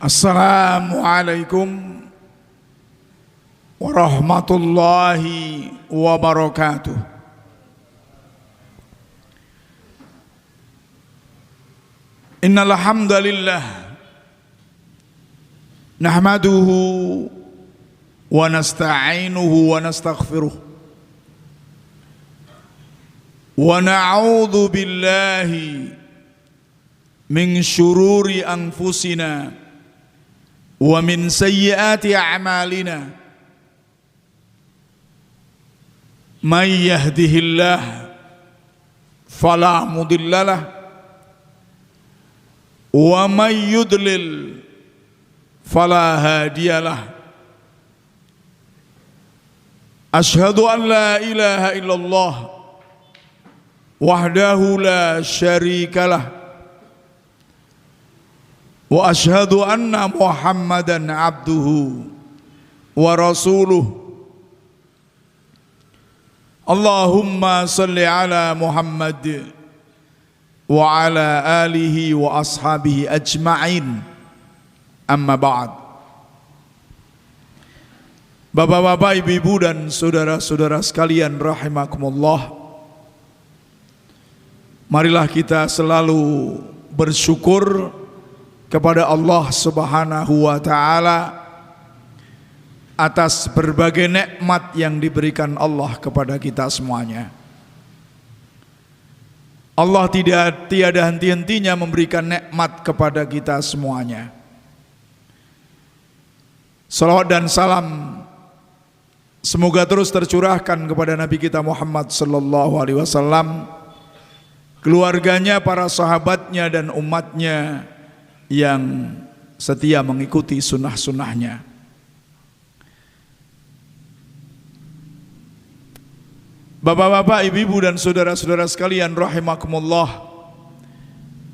Assalamualaikum warahmatullahi wabarakatuh. Innal hamdalillah nahmaduhu wa nasta'inuhu wa nastaghfiruh wa na'udzu billahi min syururi anfusina wa min sayyiati a'malina may yahdihillah fala mudhillalah wa may yudlil fala hadiyalah. Asyhadu an la ilaha illallah wahdahu la syarikalah wa asyhadu anna Muhammadan abduhu wa rasuluh. Allahumma salli ala Muhammad wa ala alihi wa ashabihi ajma'in. Amma ba'd. Bapak-bapak, ibu-ibu dan saudara-saudara sekalian rahimakumullah, marilah kita selalu bersyukur kepada Allah Subhanahu wa Ta'ala atas berbagai nikmat yang diberikan Allah kepada kita semuanya. Allah tiada henti-hentinya memberikan nikmat kepada kita semuanya. Salawat dan salam semoga terus tercurahkan kepada Nabi kita Muhammad sallallahu alaihi wasallam, keluarganya, para sahabatnya dan umatnya yang setia mengikuti sunnah-sunnahnya. Bapak-bapak, ibu-ibu dan saudara-saudara sekalian rahimakumullah,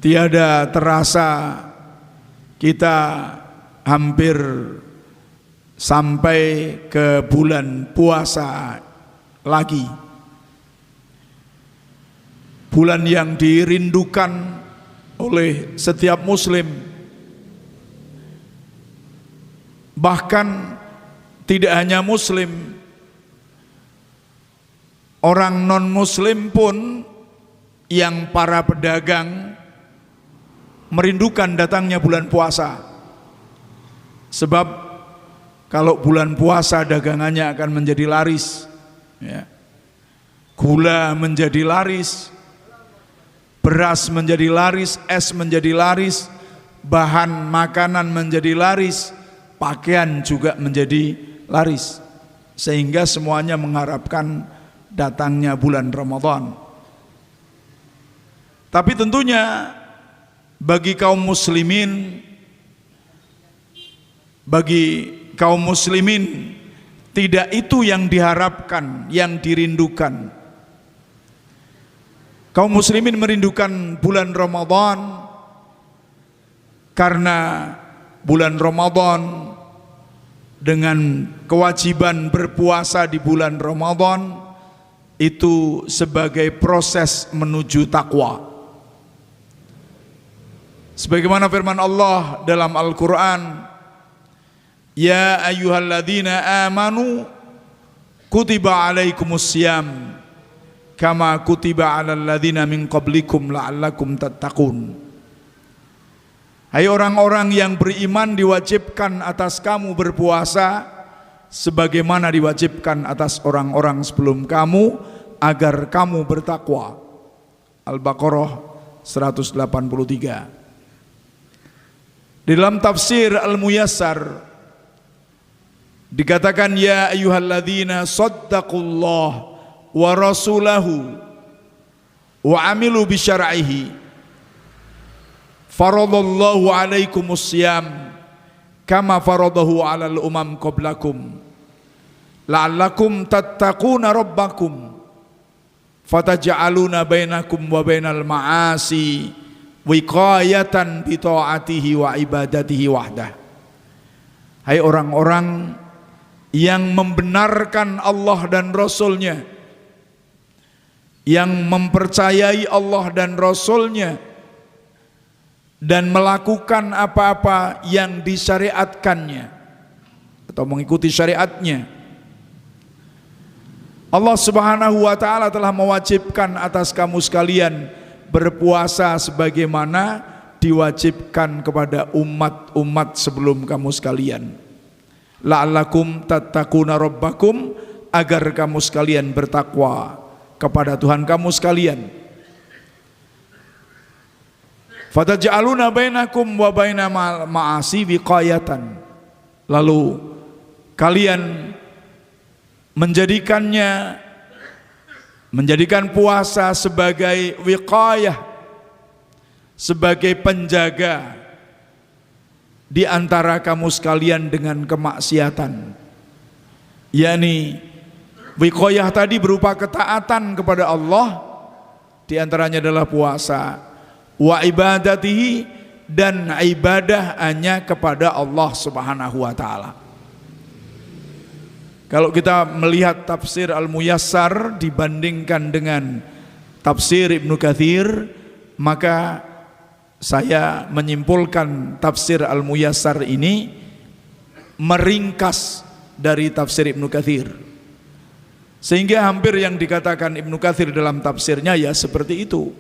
tiada terasa kita hampir sampai ke bulan puasa lagi. Bulan yang dirindukan oleh setiap muslim. Bahkan tidak hanya muslim, orang non muslim pun yang para pedagang merindukan datangnya bulan puasa. Sebab kalau bulan puasa dagangannya akan menjadi laris, ya. Gula menjadi laris, beras menjadi laris, es menjadi laris, bahan makanan menjadi laris, pakaian juga menjadi laris, sehingga semuanya mengharapkan datangnya bulan Ramadan. Tapi tentunya bagi kaum muslimin tidak itu yang diharapkan, yang dirindukan. Kaum muslimin merindukan bulan Ramadan karena bulan Ramadan dengan kewajiban berpuasa di bulan Ramadan itu sebagai proses menuju takwa. Sebagaimana firman Allah dalam Al-Quran, ya ayyuhalladzina amanu kutiba alaikumussyam kama kutiba alal ladzina min qablikum la'allakum tattaqun. Hai orang-orang yang beriman, diwajibkan atas kamu berpuasa sebagaimana diwajibkan atas orang-orang sebelum kamu agar kamu bertakwa. Al-Baqarah 183. Di dalam tafsir Al-Muyassar dikatakan, ya ayyuhalladzina saddaqullah wa rasulahu wa amilu bisyar'ihi faradallahu alaikumussyam kama faradahu alal umam qablakum la'allakum tattaquna rabbakum fataj'aluna bainakum wa bainal ma'asi wiqayatan bi ta'atihi wa ibadatihi wahdah. Hai orang-orang yang membenarkan Allah dan Rasul-Nya, yang mempercayai Allah dan Rasul-Nya, dan melakukan apa-apa yang disyariatkannya atau mengikuti syariatnya. Allah Subhanahu wa taala telah mewajibkan atas kamu sekalian berpuasa sebagaimana diwajibkan kepada umat-umat sebelum kamu sekalian. La'allakum tattaquna rabbakum, agar kamu sekalian bertakwa kepada Tuhan kamu sekalian. Fataj'aluna bainakum wa baina ma'asi wiqayatan. Lalu kalian menjadikan puasa sebagai wiqayah, sebagai penjaga di antara kamu sekalian dengan kemaksiatan. yakni wiqayah tadi berupa ketaatan kepada Allah, di antaranya adalah puasa, wa ibadatihi, dan ibadah hanya kepada Allah Subhanahu wa taala. Kalau kita melihat tafsir Al-Muyassar dibandingkan dengan tafsir Ibnu Katsir, maka saya menyimpulkan tafsir Al-Muyassar ini meringkas dari tafsir Ibnu Katsir, sehingga hampir yang dikatakan Ibnu Katsir dalam tafsirnya ya seperti itu.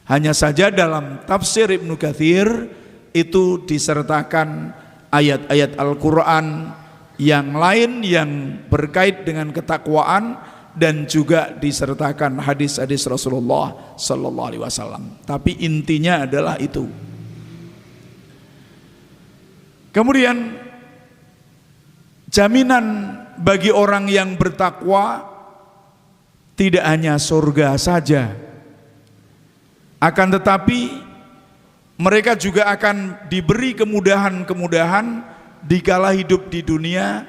Hanya saja dalam tafsir Ibnu Katsir itu disertakan ayat-ayat Al-Quran yang lain yang berkait dengan ketakwaan, dan juga disertakan hadis-hadis Rasulullah Sallallahu Alaihi Wasallam. Tapi intinya adalah itu. Kemudian jaminan bagi orang yang bertakwa tidak hanya surga saja, akan tetapi mereka juga akan diberi kemudahan-kemudahan dikala hidup di dunia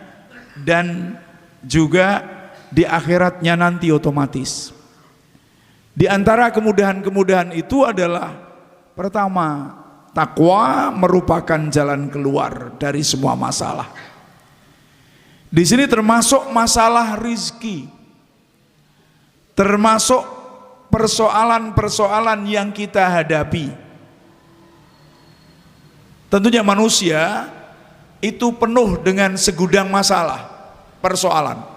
dan juga di akhiratnya nanti otomatis. Di antara kemudahan-kemudahan itu adalah pertama, takwa merupakan jalan keluar dari semua masalah. Di sini termasuk masalah rizki, termasuk persoalan-persoalan yang kita hadapi. Tentunya manusia itu penuh dengan segudang masalah, persoalan.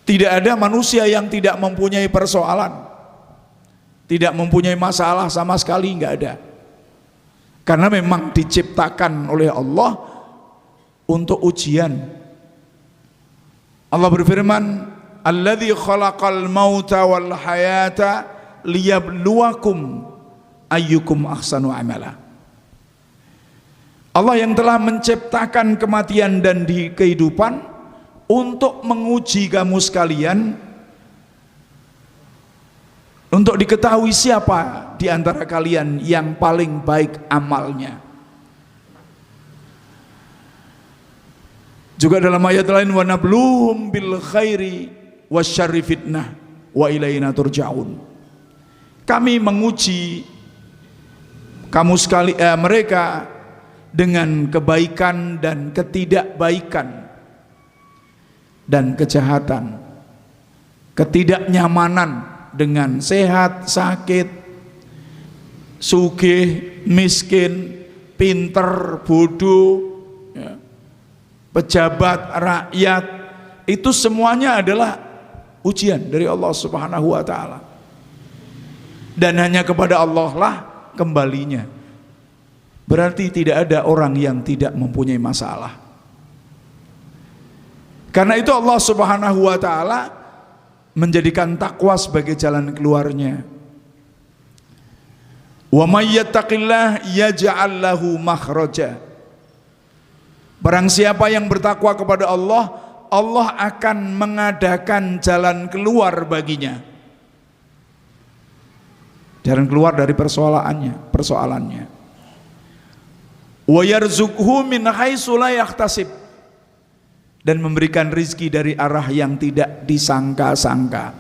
Tidak ada manusia yang tidak mempunyai persoalan, tidak mempunyai masalah sama sekali, enggak ada. Karena memang diciptakan oleh Allah untuk ujian. Allah berfirman, "Alladzi khalaqal mauta wal hayata liyabluwakum ayyukum ahsanu amala." Allah yang telah menciptakan kematian dan di kehidupan untuk menguji kamu sekalian, untuk diketahui siapa di antara kalian yang paling baik amalnya. Juga dalam ayat lain, wa nabluhum bil khairi wasyarri fitnah wa ilaina turja'un. Kami menguji kamu mereka dengan kebaikan dan ketidakbaikan dan kejahatan, ketidaknyamanan dengan sehat, sakit, sugih, miskin, pinter, bodoh, ya, pejabat, rakyat, itu semuanya adalah ujian dari Allah Subhanahu wa taala. Dan hanya kepada Allah lah kembalinya. Berarti tidak ada orang yang tidak mempunyai masalah. Karena itu Allah Subhanahu wa taala menjadikan takwa sebagai jalan keluarnya. Wa may yattaqillah yaj'al lahu makhraja. Barang siapa yang bertakwa kepada Allah, Allah akan mengadakan jalan keluar baginya. Jalan keluar dari persoalannya. Wa yarzuqhu min haitsu la yahtasib, dan memberikan rizki dari arah yang tidak disangka-sangka.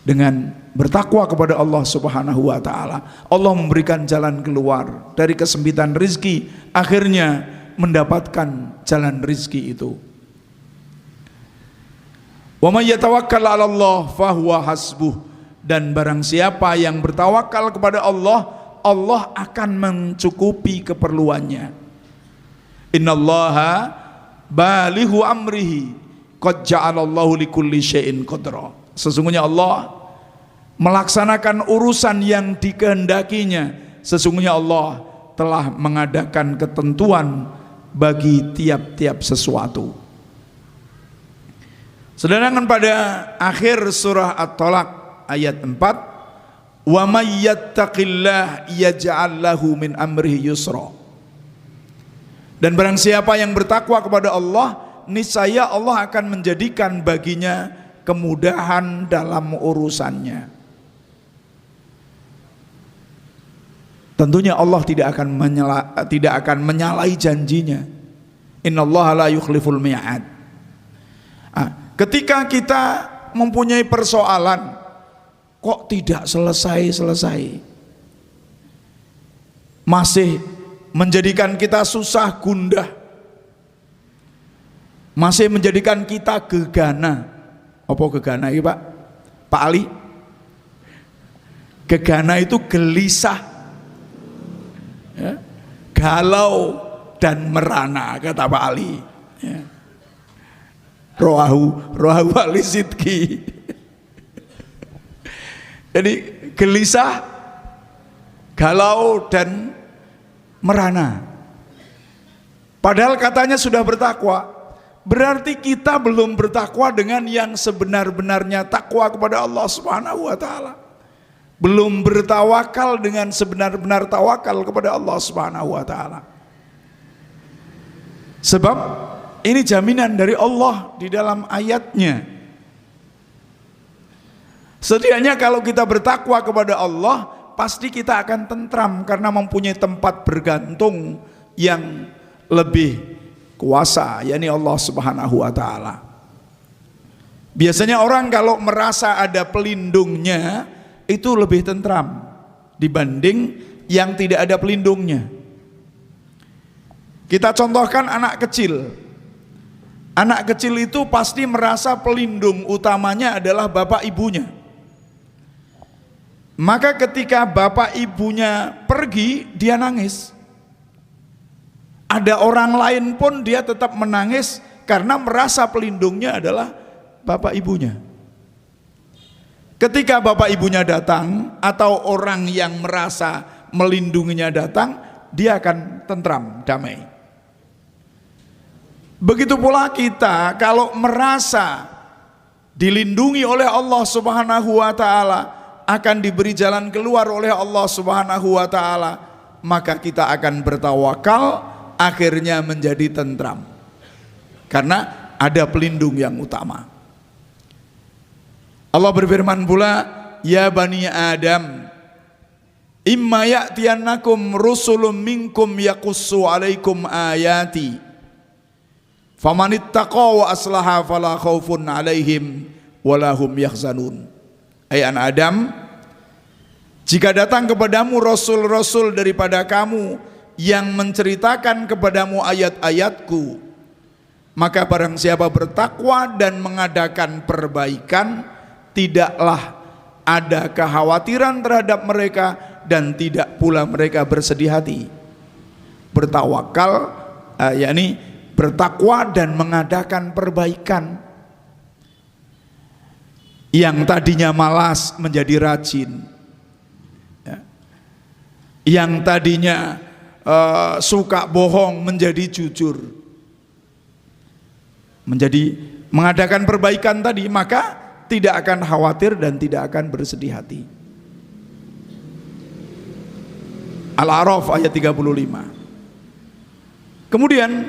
Dengan bertakwa kepada Allah Subhanahu wa taala, Allah memberikan jalan keluar dari kesempitan rizki, akhirnya mendapatkan jalan rizki itu. Wa may yatawakkal 'ala Allah fahuwa hasbuh, Dan barang siapa yang bertawakal kepada Allah, Allah akan mencukupi keperluannya. Innallaha balighu amrihi qad ja'alallahu likulli syai'in qadra. Sesungguhnya Allah melaksanakan urusan yang dikehendakinya. Sesungguhnya Allah telah mengadakan ketentuan bagi tiap-tiap sesuatu. Sedangkan pada akhir surah At-Talaq ayat 4, wa may yattaqillah yaj'al lahu min amrihi yusra. Dan barang siapa yang bertakwa kepada Allah, niscaya Allah akan menjadikan baginya kemudahan dalam urusannya. Tentunya Allah tidak akan menyalahi janjinya. Innallaha la yukhliful mi'ad. Ketika kita mempunyai persoalan, kok tidak selesai-selesai, masih menjadikan kita susah gundah, masih menjadikan kita gegana. Apa gegana ini Pak? Pak Ali? Gegana itu gelisah, ya, galau dan merana, kata Pak Ali, ya. Rohahu Ali Sidki. Jadi gelisah, galau dan merana. Padahal katanya sudah bertakwa. Berarti kita belum bertakwa dengan yang sebenar-benarnya takwa kepada Allah Subhanahu wa taala. Belum bertawakal dengan sebenar-benar tawakal kepada Allah Subhanahu wa taala. Sebab ini jaminan dari Allah di dalam ayatnya. Setidaknya kalau kita bertakwa kepada Allah, pasti kita akan tentram karena mempunyai tempat bergantung yang lebih kuasa, yakni Allah Subhanahu wa taala. Biasanya orang kalau merasa ada pelindungnya itu lebih tentram dibanding yang tidak ada pelindungnya. Kita contohkan anak kecil. Anak kecil itu pasti merasa pelindung utamanya adalah bapak ibunya. Maka ketika bapak ibunya pergi, dia nangis. Ada orang lain pun dia tetap menangis karena merasa pelindungnya adalah bapak ibunya. Ketika bapak ibunya datang atau orang yang merasa melindunginya datang, dia akan tentram, damai. Begitu pula kita kalau merasa dilindungi oleh Allah Subhanahu wa taala, akan diberi jalan keluar oleh Allah Subhanahu wa taala, maka kita akan bertawakal, akhirnya menjadi tentram. Karena ada pelindung yang utama. Allah berfirman pula, ya bani Adam, imma ya'tiyannakum rusulun minkum yaqussu alaikum ayati famanittaqa wa aslaha fala khaufun alaihim wala hum yahzanun. Hai anak Adam, jika datang kepadamu rasul-rasul daripada kamu yang menceritakan kepadamu ayat-ayatku, maka barang siapa bertakwa dan mengadakan perbaikan, tidaklah ada kekhawatiran terhadap mereka dan tidak pula mereka bersedih hati. Bertawakal, yakni bertakwa dan mengadakan perbaikan. Yang tadinya malas menjadi rajin, ya. Yang tadinya suka bohong menjadi jujur, menjadi mengadakan perbaikan tadi, maka tidak akan khawatir dan tidak akan bersedih hati. Al-A'raf ayat 35. Kemudian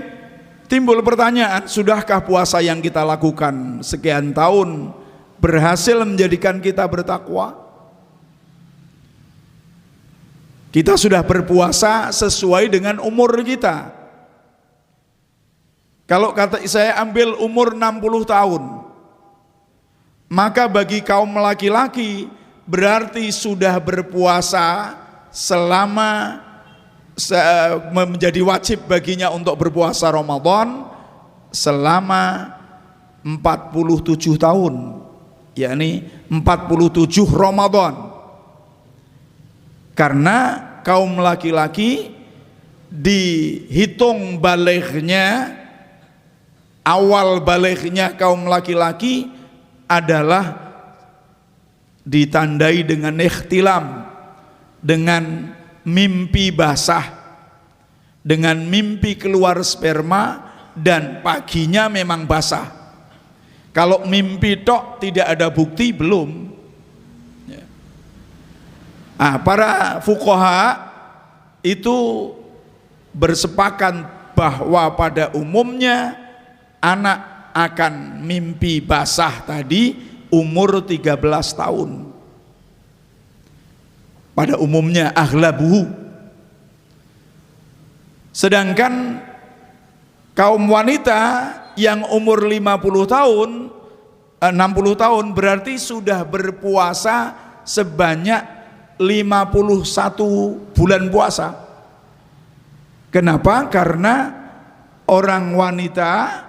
timbul pertanyaan, sudahkah puasa yang kita lakukan sekian tahun berhasil menjadikan kita bertakwa? Kita sudah berpuasa sesuai dengan umur kita. Kalau kata saya ambil umur 60 tahun, maka bagi kaum laki-laki berarti sudah berpuasa selama menjadi wajib baginya untuk berpuasa Ramadan selama 47 tahun. yakni 47 Ramadan. Karena kaum laki-laki dihitung balighnya, awal balighnya kaum laki-laki adalah ditandai dengan ikhtilam, dengan mimpi basah, dengan mimpi keluar sperma, dan paginya memang basah. Kalau mimpi tok tidak ada bukti, belum. Para fuqaha itu bersepakat bahwa pada umumnya anak akan mimpi basah tadi umur 13 tahun. Pada umumnya aghlabuhu. Sedangkan kaum wanita yang umur 50 tahun, 60 tahun berarti sudah berpuasa sebanyak 51 bulan puasa. Kenapa? Karena orang wanita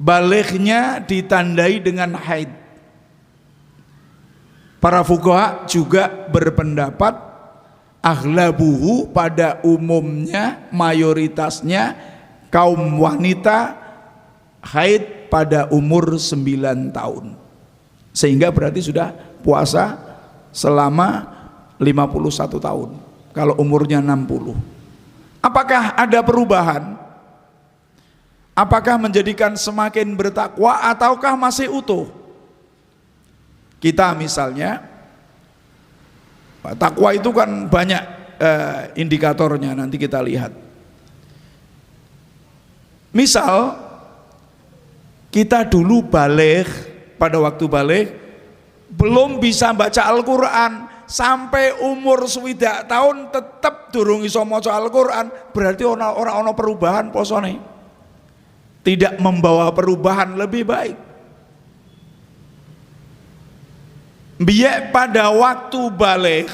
balighnya ditandai dengan haid. Para fuqaha juga berpendapat aghlabuhu, pada umumnya mayoritasnya kaum wanita haid pada umur 9 tahun. Sehingga berarti sudah puasa selama 51 tahun kalau umurnya 60. Apakah ada perubahan? Apakah menjadikan semakin bertakwa ataukah masih utuh? Kita misalnya, takwa itu kan banyak indikatornya, nanti kita lihat. Misal kita dulu baligh, pada waktu baligh belum bisa baca Al-Quran, sampai umur 20 tahun tetap durung iso maca Al-Quran, berarti orang perubahan posone, tidak membawa perubahan lebih baik. Biar pada waktu baligh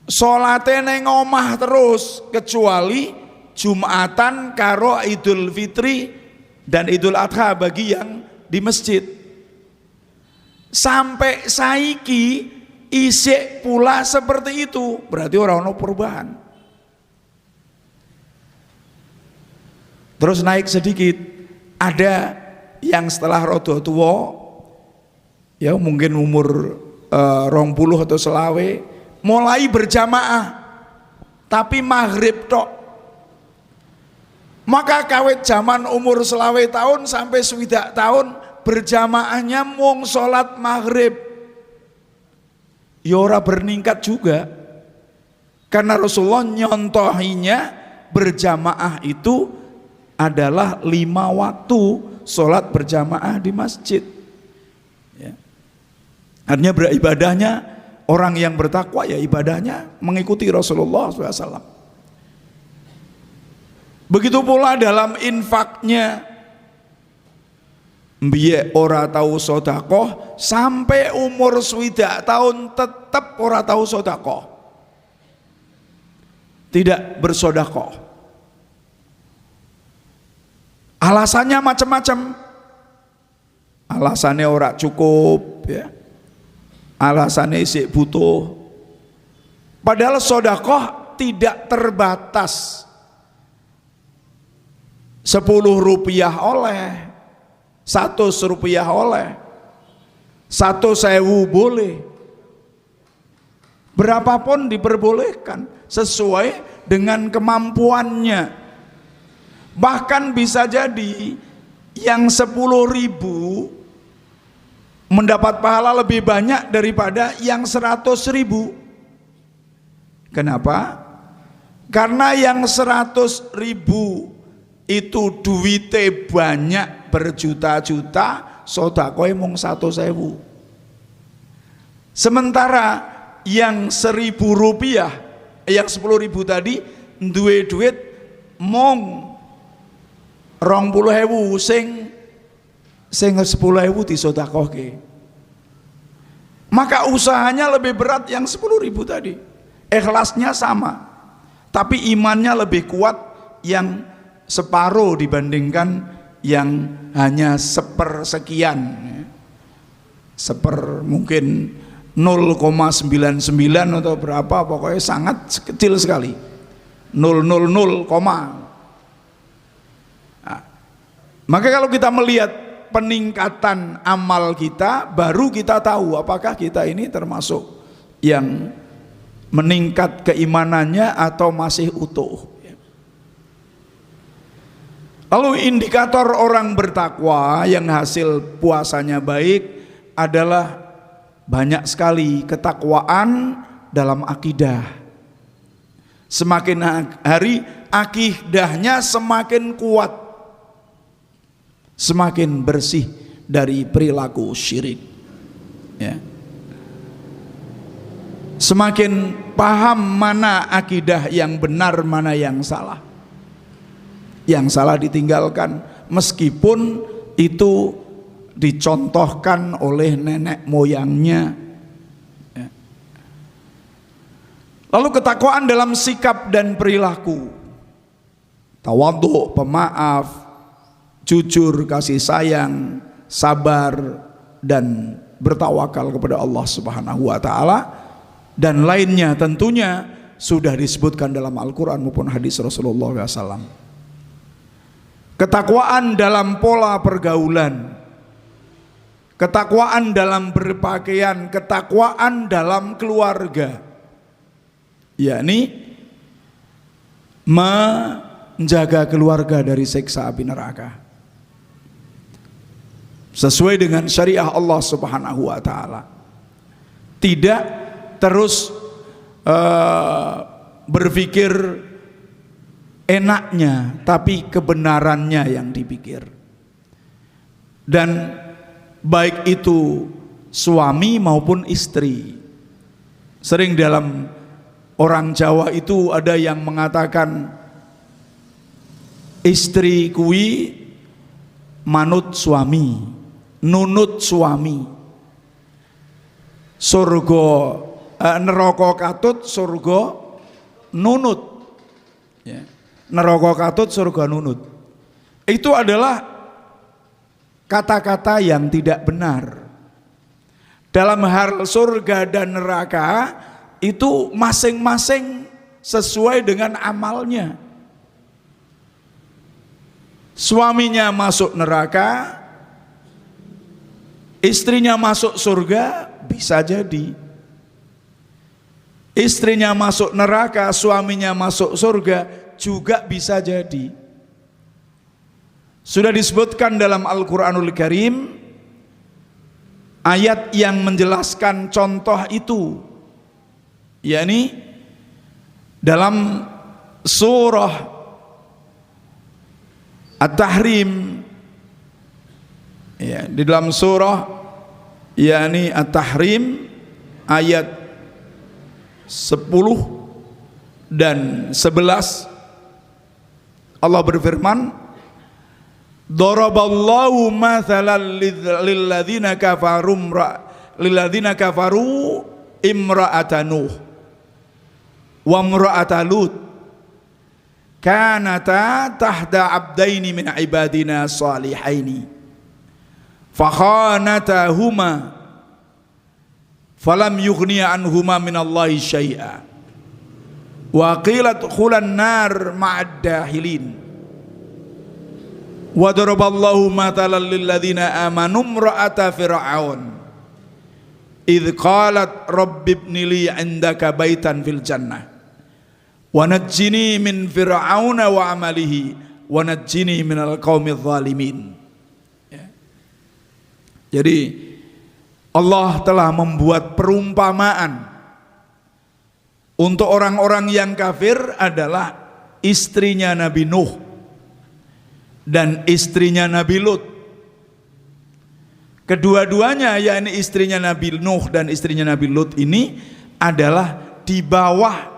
salate neng omah terus, kecuali Jumatan karo Idul Fitri dan Idul Adha bagi yang di masjid. Sampai saiki isik pula seperti itu, berarti orang perubahan. Terus naik sedikit, ada yang setelah rodo tua, ya mungkin umur 20 atau selawe, mulai berjamaah, tapi maghrib tok. Maka kawit zaman umur selawe tahun sampai 20 tahun berjamaahnya mung sholat maghrib, ya ora berningkat juga, karena Rasulullah nyontohinya berjamaah itu adalah 5 waktu sholat berjamaah di masjid ya. Artinya beribadahnya, orang yang bertakwa ya ibadahnya mengikuti Rasulullah SAW. Begitu pula dalam infaknya, biye ora tahu sodakoh sampai umur 20 tahun tetap ora tahu sodakoh, tidak bersodakoh. Alasannya macam-macam. Alasannya ora cukup ya, alasannya isik butuh. Padahal sodakoh tidak terbatas. 10 rupiah oleh, 100 rupiah oleh, 1.000 boleh, berapapun diperbolehkan sesuai dengan kemampuannya. Bahkan bisa jadi yang 10.000 mendapat pahala lebih banyak daripada yang 100.000. Kenapa? Karena yang 100.000 itu duitnya banyak berjuta-juta, sedekah mung 100.000. Sementara yang 1.000 rupiah, yang 10.000 tadi duwe duit mung 20.000, sing 10.000 disedekahke. Maka usahanya lebih berat yang 10.000 tadi. Ikhlasnya sama, tapi imannya lebih kuat yang separuh dibandingkan yang hanya sepersekian. mungkin 0,99 atau berapa, pokoknya sangat kecil sekali, 000, nah, maka kalau kita melihat peningkatan amal kita, baru kita tahu apakah kita ini termasuk yang meningkat keimanannya atau masih utuh. Lalu indikator orang bertakwa yang hasil puasanya baik adalah banyak sekali ketakwaan dalam akidah. Semakin hari akidahnya semakin kuat, semakin bersih dari perilaku syirik, ya. Semakin paham mana akidah yang benar, mana yang salah. Yang salah ditinggalkan, meskipun itu dicontohkan oleh nenek moyangnya, ya. Lalu ketakwaan dalam sikap dan perilaku, tawadhu, pemaaf, jujur, kasih sayang, sabar, dan bertawakal kepada Allah Subhanahu wa taala, dan lainnya tentunya sudah disebutkan dalam Al-Quran maupun hadis Rasulullah SAW. Ketakwaan dalam pola pergaulan, ketakwaan dalam berpakaian, ketakwaan dalam keluarga, yakni menjaga keluarga dari siksa api neraka sesuai dengan syariah Allah Subhanahu wa taala. Tidak terus berpikir enaknya, tapi kebenarannya yang dipikir. Dan baik itu suami maupun istri. Sering dalam orang Jawa itu ada yang mengatakan istri kui manut suami, nunut suami. Surga neraka katut, surga nunut, ya. Neraka katut, surga nunut. Itu adalah kata-kata yang tidak benar. Dalam hal surga dan neraka itu masing-masing sesuai dengan amalnya. Suaminya masuk neraka, istrinya masuk surga, bisa jadi. Istrinya masuk neraka, suaminya masuk surga, juga bisa jadi. Sudah disebutkan dalam Al-Quranul Karim ayat yang menjelaskan contoh itu, yakni dalam surah At-Tahrim, ya, di dalam surah yakni At-Tahrim ayat 10 dan 11, Allah berfirman, daraballahu mathalan lilladzina kafaru imra'ata Nuh wa imra'ata Lut kanata tahta abdaini min ibadina salihaini fakhanatahuma falam yughniya anhuma minallahi syai'a wa qilat khulan nar ma'ad dahilin wa daraballahu matalan lilladzina amanu imra'ata fir'aun idh qalat rabbi ibni li 'indaka baitan fil jannah wa najjini min fir'auna wa amalihi wa najjini minal qaumidz zalimin. Ya. Jadi Allah telah membuat perumpamaan untuk orang-orang yang kafir adalah istrinya Nabi Nuh dan istrinya Nabi Lut. Kedua-duanya, yakni istrinya Nabi Nuh dan istrinya Nabi Lut ini adalah di bawah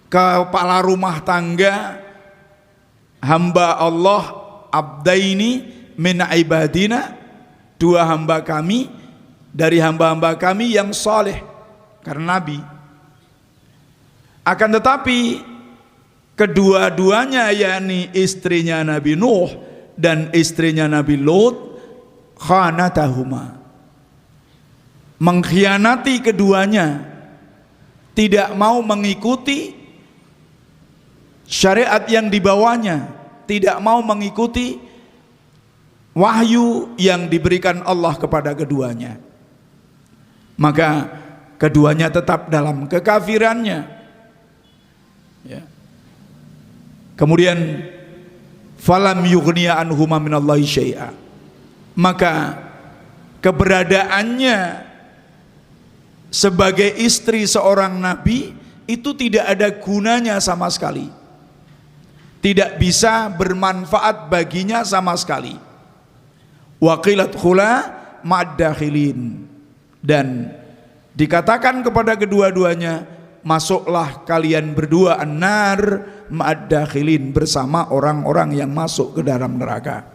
kepala rumah tangga hamba Allah, abdaini min ibadina, dua hamba kami dari hamba-hamba kami yang saleh karena Nabi. Akan tetapi kedua-duanya, yakni istrinya Nabi Nuh dan istrinya Nabi Lut, khanatahuma, mengkhianati keduanya, tidak mau mengikuti syariat yang dibawanya, tidak mau mengikuti wahyu yang diberikan Allah kepada keduanya. Maka keduanya tetap dalam kekafirannya, ya. Kemudian falam yughniya anhuma minallahi syai'a, maka keberadaannya sebagai istri seorang nabi itu tidak ada gunanya sama sekali, tidak bisa bermanfaat baginya sama sekali. Waqilat khula ma'dakhilin, dan dikatakan kepada kedua-duanya, masuklah kalian berdua an-nar ma'dakhilin, bersama orang-orang yang masuk ke dalam neraka.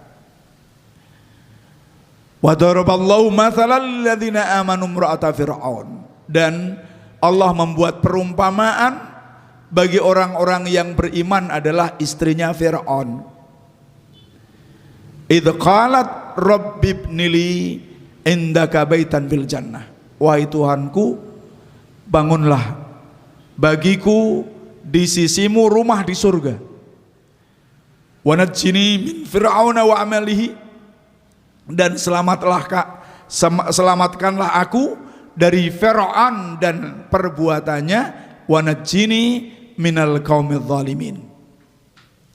Wa daraballahu mathalan lil ladzina amanu imra'ata fir'aun, dan Allah membuat perumpamaan bagi orang-orang yang beriman adalah istrinya Fir'aun. Idz qalat rabbibnili indaka baitan fil jannah, wahai Tuhanku, bangunlah bagiku di sisimu rumah di surga. Wa najjini min fir'auna wa amalihi, dan selamatkanlah aku dari Fir'aun dan perbuatannya. Wa najjini minal qaumidz zalimin,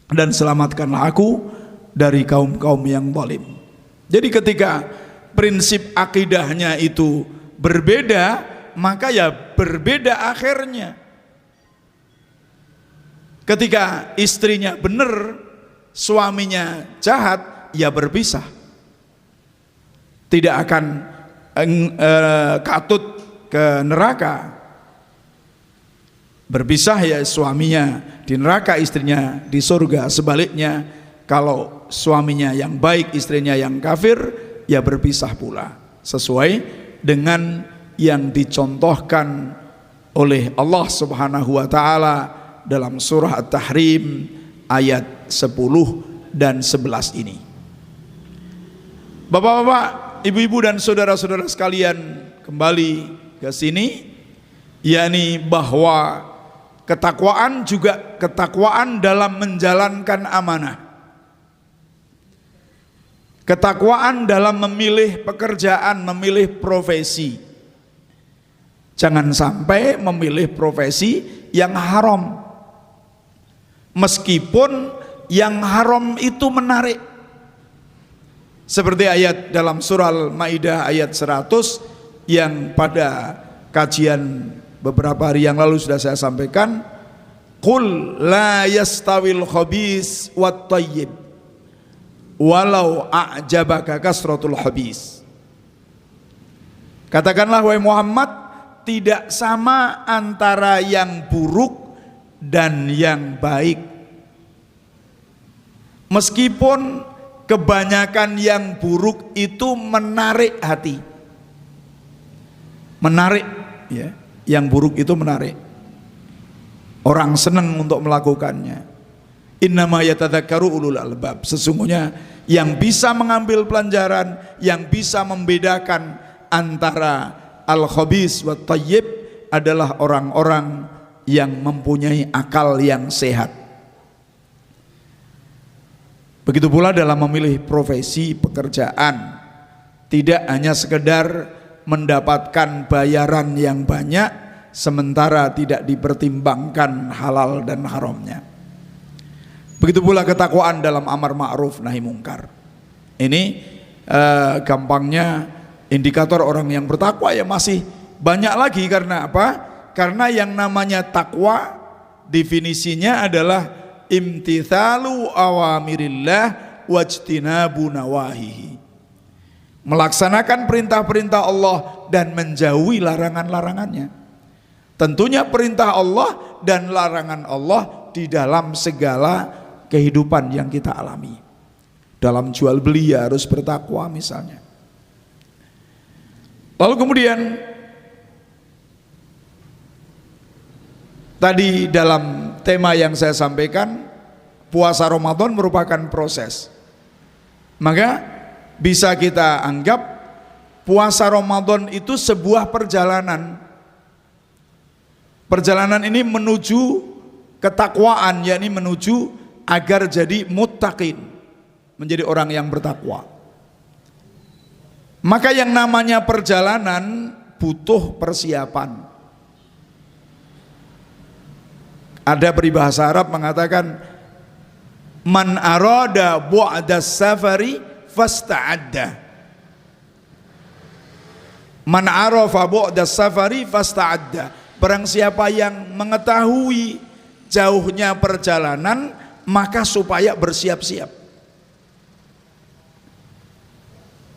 dan selamatkanlah aku dari kaum-kaum yang zalim. Jadi ketika prinsip akidahnya itu berbeda, maka ya berbeda akhirnya. Ketika istrinya benar, suaminya jahat, ya berpisah. Tidak akan katut ke neraka. Berpisah ya suaminya di neraka, istrinya di surga. Sebaliknya, kalau suaminya yang baik, istrinya yang kafir, ya berpisah pula, sesuai dengan yang dicontohkan oleh Allah Subhanahu wa taala dalam surah At-Tahrim ayat 10 dan 11 ini. Bapak-bapak, ibu-ibu dan saudara-saudara sekalian, kembali ke sini, yakni bahwa ketakwaan juga ketakwaan dalam menjalankan amanah. Ketakwaan dalam memilih pekerjaan, memilih profesi. Jangan sampai memilih profesi yang haram, meskipun yang haram itu menarik. Seperti ayat dalam surah Al-Maidah ayat 100 yang pada kajian beberapa hari yang lalu sudah saya sampaikan. Qul la yastawil khabis wat thayyib walau a'jabaka kasratul habis. Katakanlah wahai Muhammad, tidak sama antara yang buruk dan yang baik, meskipun kebanyakan yang buruk itu menarik hati, menarik, ya, yang buruk itu menarik, orang senang untuk melakukannya. Innama yatadzakkaru ulul albab, sesungguhnya yang bisa mengambil pelajaran, yang bisa membedakan antara al-khabis wa thayyib adalah orang-orang yang mempunyai akal yang sehat. Begitu pula dalam memilih profesi pekerjaan, tidak hanya sekedar mendapatkan bayaran yang banyak sementara tidak dipertimbangkan halal dan haramnya. Begitu pula ketakwaan dalam amar ma'ruf nahi mungkar. Ini gampangnya indikator orang yang bertakwa ya masih banyak lagi. Karena apa? Karena yang namanya takwa definisinya adalah imtithalu awamirillah wajtinabu nawahihi, melaksanakan perintah-perintah Allah dan menjauhi larangan-larangannya. Tentunya perintah Allah dan larangan Allah di dalam segala kehidupan yang kita alami. Dalam jual beli ya harus bertakwa misalnya. Lalu kemudian tadi dalam tema yang saya sampaikan, puasa Ramadan merupakan proses. Maka bisa kita anggap puasa Ramadan itu sebuah perjalanan. Perjalanan ini menuju ketakwaan, yakni menuju agar jadi muttaqin, menjadi orang yang bertakwa. Maka yang namanya perjalanan butuh persiapan. Ada peribahasa Arab mengatakan, man arada bu'das safari fasta'adda. Man arafa bu'das safari fasta'adda. Barang siapa yang mengetahui jauhnya perjalanan, maka supaya bersiap-siap.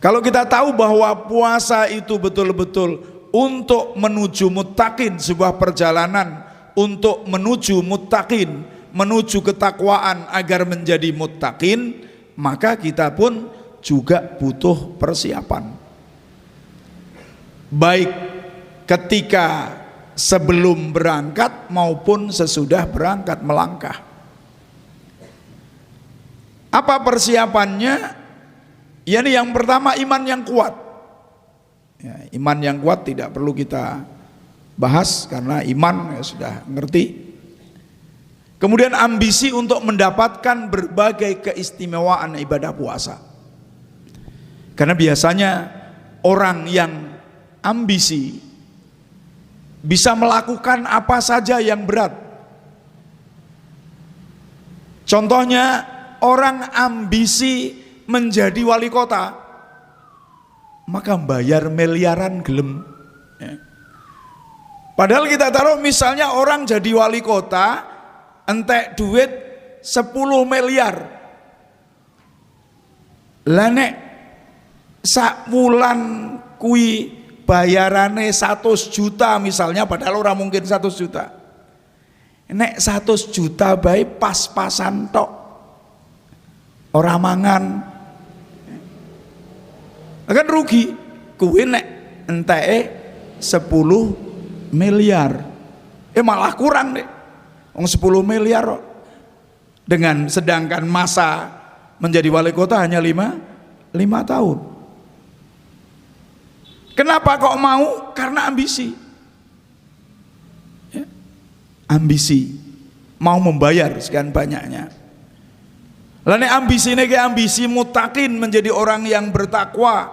Kalau kita tahu bahwa puasa itu betul-betul untuk menuju muttaqin, sebuah perjalanan untuk menuju muttaqin, menuju ketakwaan agar menjadi muttaqin, maka kita pun juga butuh persiapan. Baik ketika sebelum berangkat maupun sesudah berangkat melangkah. Apa persiapannya? Yani yang pertama iman yang kuat. Ya, iman yang kuat tidak perlu kita bahas karena iman ya sudah ngerti. Kemudian ambisi untuk mendapatkan berbagai keistimewaan ibadah puasa. Karena biasanya orang yang ambisi bisa melakukan apa saja yang berat. Contohnya orang ambisi menjadi wali kota, maka bayar miliaran gelem. Ya. Padahal kita taruh misalnya orang jadi wali kota entek duit 10 miliar. Lah nek sak wulan kui bayarane 100 juta misalnya, padahal orang mungkin 100 juta. Nek 100 juta bae pas-pasan tok. Ora mangan. Kan rugi. Kuwi nek enteke 10 miliar, malah kurang deh, 10 miliar kok. Dengan sedangkan masa menjadi wali kota hanya 5 tahun. Kenapa kok mau? Karena ambisi. Ya. Ambisi, mau membayar sekian banyaknya. Lalu ambisi ini kayak ambisi muttaqin, menjadi orang yang bertakwa,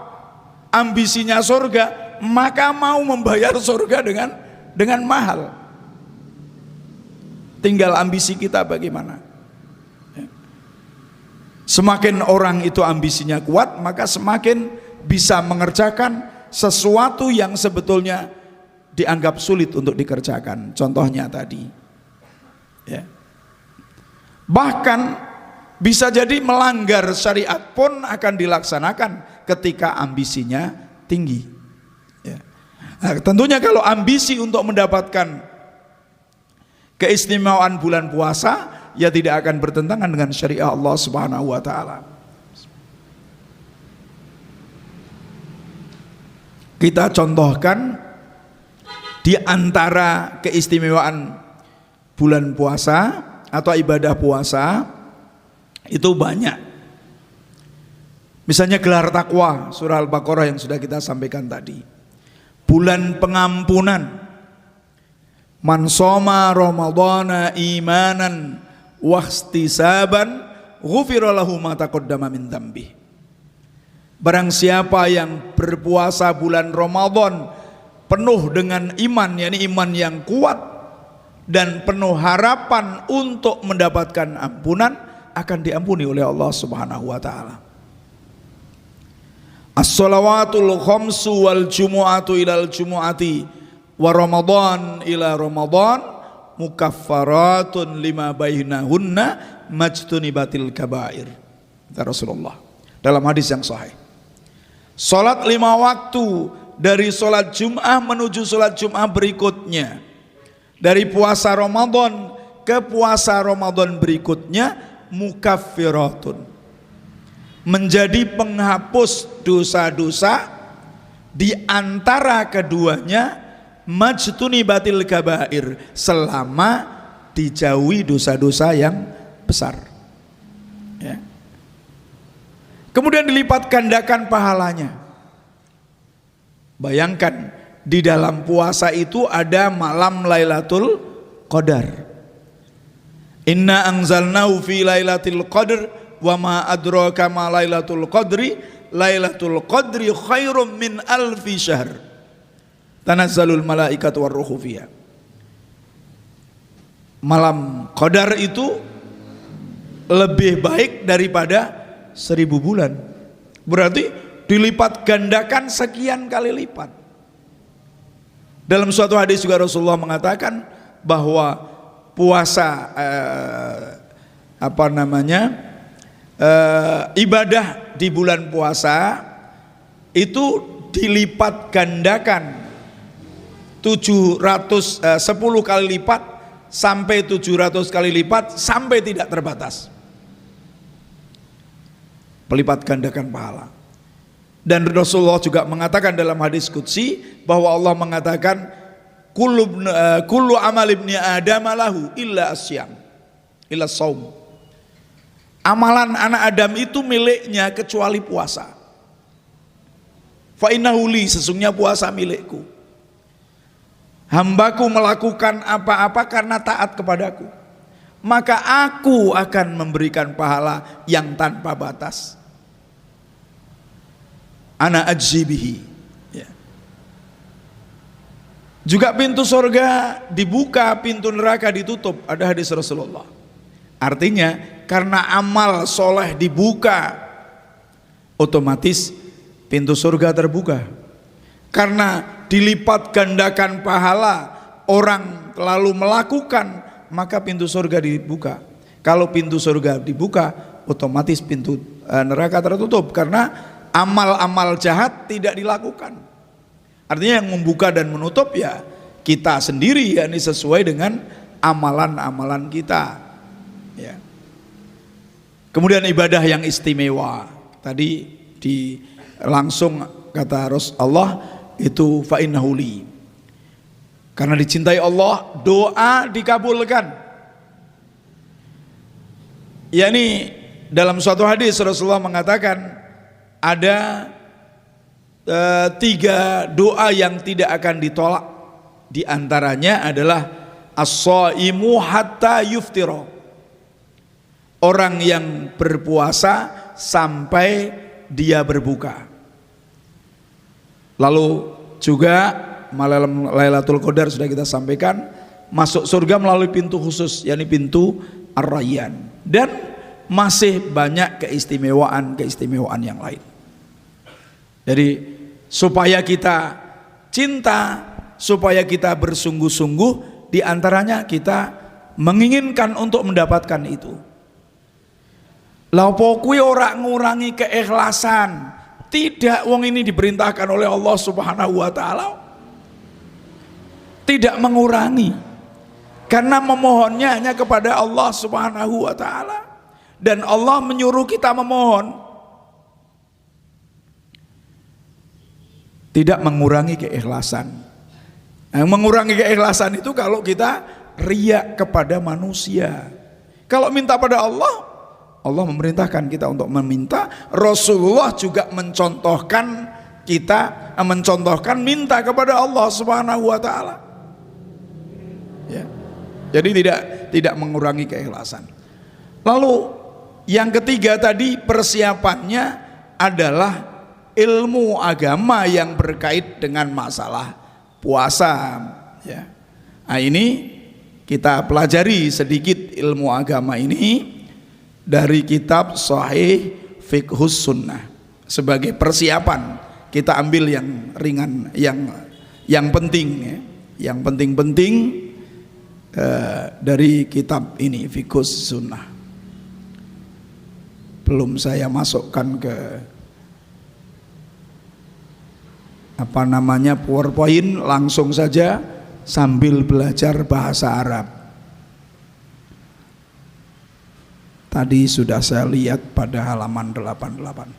ambisinya surga, maka mau membayar surga dengan mahal. Tinggal ambisi kita bagaimana. Semakin orang itu ambisinya kuat, maka semakin bisa mengerjakan sesuatu yang sebetulnya dianggap sulit untuk dikerjakan. Contohnya tadi ya. Bahkan bisa jadi melanggar syariat pun akan dilaksanakan ketika ambisinya tinggi ya. Nah, tentunya kalau ambisi untuk mendapatkan keistimewaan bulan puasa, ya tidak akan bertentangan dengan syariat Allah Subhanahu wa taala. Kita contohkan di antara keistimewaan bulan puasa atau ibadah puasa itu banyak. Misalnya gelar takwa, surah Al-Baqarah yang sudah kita sampaikan tadi. Bulan pengampunan. Man shoma ramadhana imanan wahtisaban ghufira lahu ma taqaddama min dzambi. Barang siapa yang berpuasa bulan Ramadan penuh dengan iman, yakni iman yang kuat dan penuh harapan untuk mendapatkan ampunan, akan diampuni oleh Allah Subhanahu wa taala. As-shalawatul khamsu wal jumu'atu ilal jumu'ati wa Ramadan ila Ramadan mukaffaratun lima bainahunna majtunibatil kabair. Kata Rasulullah dalam hadis yang sahih. Salat 5 waktu dari salat Jum'ah menuju salat Jum'ah berikutnya, dari puasa Ramadan ke puasa Ramadan berikutnya, mukaffiratun, menjadi penghapus dosa-dosa. Di antara keduanya majtunibatil kabair, selama dijauhi dosa-dosa yang besar ya. Kemudian dilipat gandakan pahalanya. Bayangkan, di dalam puasa itu ada malam Lailatul Qadar. Inna anzalnahu fi Lailatul Qadr wa ma adraka ma Lailatul Qadri. Lailatul Qadri khairum min alfi syahr. Tanazzalul malaikatu warruhu fiha. Malam Qadar itu lebih baik daripada 1000 bulan. Berarti dilipat gandakan sekian kali lipat. Dalam suatu hadis juga Rasulullah mengatakan bahwa puasa ibadah di bulan puasa itu dilipat gandakan 10 kali lipat sampai 700 kali lipat sampai tidak terbatas. Pelipat gandakan pahala. Dan Rasulullah juga mengatakan dalam hadis qudsi bahwa Allah mengatakan kullu amal ibni adam lahu illa asyam illa saum. Amalan anak Adam itu miliknya kecuali puasa. Fa innahu li, sesungguhnya puasa milikku. Hambaku melakukan apa-apa karena taat kepadaku, maka aku akan memberikan pahala yang tanpa batas. Ana ajzi bihi. Ya. Juga pintu surga dibuka, pintu neraka ditutup. Ada hadis Rasulullah. Artinya karena amal soleh dibuka, otomatis pintu surga terbuka. Karena dilipat gandakan pahala orang lalu melakukan, maka pintu surga dibuka. Kalau pintu surga dibuka, otomatis pintu neraka tertutup karena amal-amal jahat tidak dilakukan. Artinya yang membuka dan menutup ya kita sendiri, ya, ini sesuai dengan amalan-amalan kita. Ya. Kemudian ibadah yang istimewa tadi langsung kata Rasulullah itu fa innahu li. Karena dicintai Allah, doa dikabulkan. Yani dalam suatu hadis Rasulullah mengatakan ada 3 doa yang tidak akan ditolak. Di antaranya adalah as-shaimu hatta yuftira. Orang yang berpuasa sampai dia berbuka. Lalu juga malam Lailatul Qadar sudah kita sampaikan, masuk surga melalui pintu khusus, yakni pintu Ar-Rayyan. Dan masih banyak keistimewaan yang lain. Jadi supaya kita cinta, supaya kita bersungguh-sungguh, di antaranya kita menginginkan untuk mendapatkan itu. Lapo kuwi ora ngurangi keikhlasan. Tidak, wong ini diperintahkan oleh Allah Subhanahu wa taala. Tidak mengurangi. Karena memohonnya hanya kepada Allah Subhanahu wa taala. Dan Allah menyuruh kita memohon. Tidak mengurangi keikhlasan. Mengurangi keikhlasan itu kalau kita riya kepada manusia. Kalau minta pada Allah, Allah memerintahkan kita untuk meminta. Rasulullah juga mencontohkan minta kepada Allah Subhanahu wa taala. Ya. Jadi tidak mengurangi keikhlasan. Lalu yang ketiga tadi persiapannya adalah ilmu agama yang berkait dengan masalah puasa. Ya. Nah, ini kita pelajari sedikit ilmu agama ini dari kitab Sahih Fiqhus Sunnah. Sebagai persiapan kita ambil yang ringan, yang penting, ya. Yang penting-penting dari kitab ini Fiqhus Sunnah. Belum saya masukkan ke PowerPoint, langsung saja sambil belajar bahasa Arab. Tadi sudah saya lihat pada halaman 88.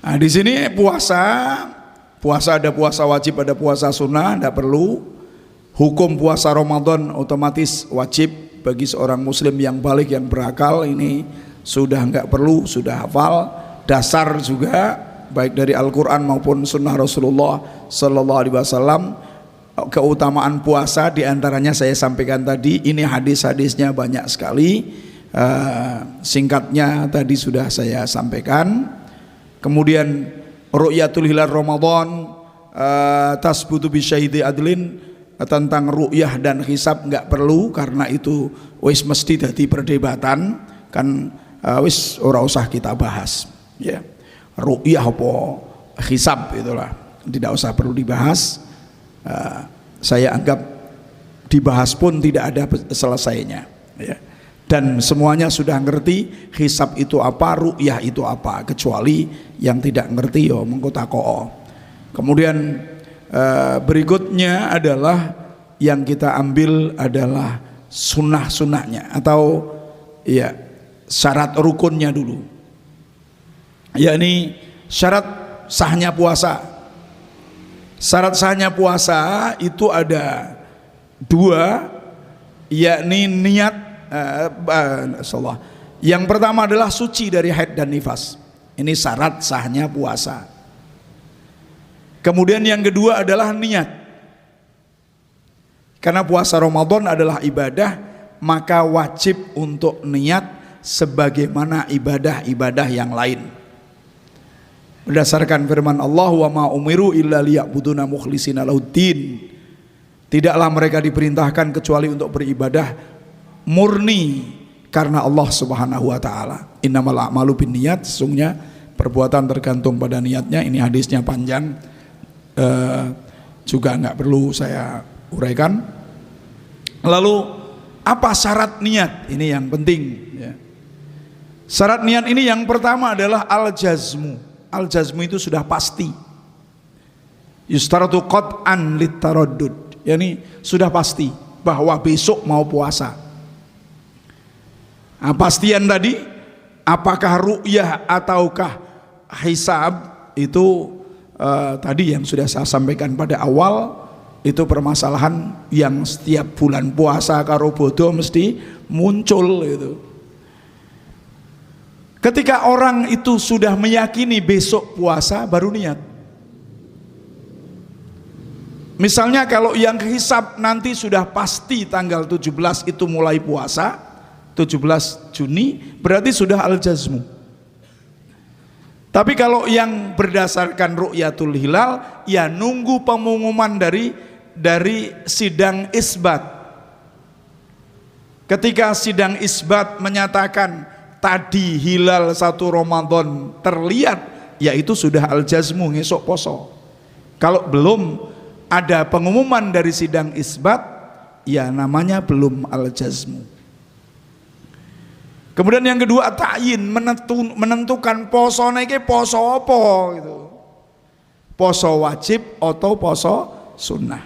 Nah, di sini puasa ada puasa wajib, ada puasa sunnah, tidak perlu. Hukum puasa Ramadan otomatis wajib bagi seorang muslim yang balik, yang berakal. Ini sudah nggak perlu, sudah hafal dasar juga baik dari Al-Quran maupun Sunnah Rasulullah Sallallahu Alaihi Wasallam. Keutamaan puasa diantaranya saya sampaikan tadi. Ini hadis-hadisnya banyak sekali. Singkatnya tadi sudah saya sampaikan. Kemudian ru'yatul hilal Ramadan, tasbutu bisyahidi adlin, tentang ru'yah dan hisab nggak perlu karena itu wis mesti jadi perdebatan kan, wis ora usah kita bahas ya. Ru'yah apa hisab itulah tidak usah perlu dibahas. Saya anggap dibahas pun tidak ada selesainya ya. Dan semuanya sudah ngerti hisab itu apa, ru'yah itu apa, kecuali yang tidak ngerti yo mengkota-koo. Kemudian berikutnya adalah yang kita ambil adalah sunnah-sunnahnya atau ya syarat rukunnya dulu, yakni syarat sahnya puasa. Syarat sahnya puasa itu ada dua, yakni niat. Yang pertama adalah suci dari haid dan nifas. Ini syarat sahnya puasa. Kemudian yang kedua adalah niat. Karena puasa Ramadan adalah ibadah, maka wajib untuk niat sebagaimana ibadah-ibadah yang lain. Berdasarkan firman Allah, wa ma umiru illa liya'buduna mukhlishina lahuddin. Tidaklah mereka diperintahkan kecuali untuk beribadah murni karena Allah Subhanahu wa taala. Innamal a'malu binniyat, sesungguhnya perbuatan tergantung pada niatnya. Ini hadisnya panjang, juga nggak perlu saya uraikan. Lalu apa syarat niat? Ini yang penting ya. Syarat niat ini yang pertama adalah al-jazmu. Al-jazmu itu sudah pasti. Yustaratu qat'an litaraddud, yakni sudah pasti bahwa besok mau puasa. Nah, pastian tadi apakah ru'yah ataukah hisab itu tadi yang sudah saya sampaikan pada awal, itu permasalahan yang setiap bulan puasa karo bodo mesti muncul itu. Ketika orang itu sudah meyakini besok puasa baru niat. Misalnya kalau yang hisab nanti sudah pasti tanggal 17 itu mulai puasa, 17 Juni berarti sudah al-jazmu. Tapi kalau yang berdasarkan ru'yatul hilal, ya nunggu pengumuman dari sidang isbat. Ketika sidang isbat menyatakan tadi hilal 1 Ramadan terlihat, yaitu sudah al-jazmu, ngesok poso. Kalau belum ada pengumuman dari sidang isbat, ya namanya belum al-jazmu. Kemudian yang kedua ta'yin, menentukan poso niki poso apa gitu. Poso wajib atau poso sunnah.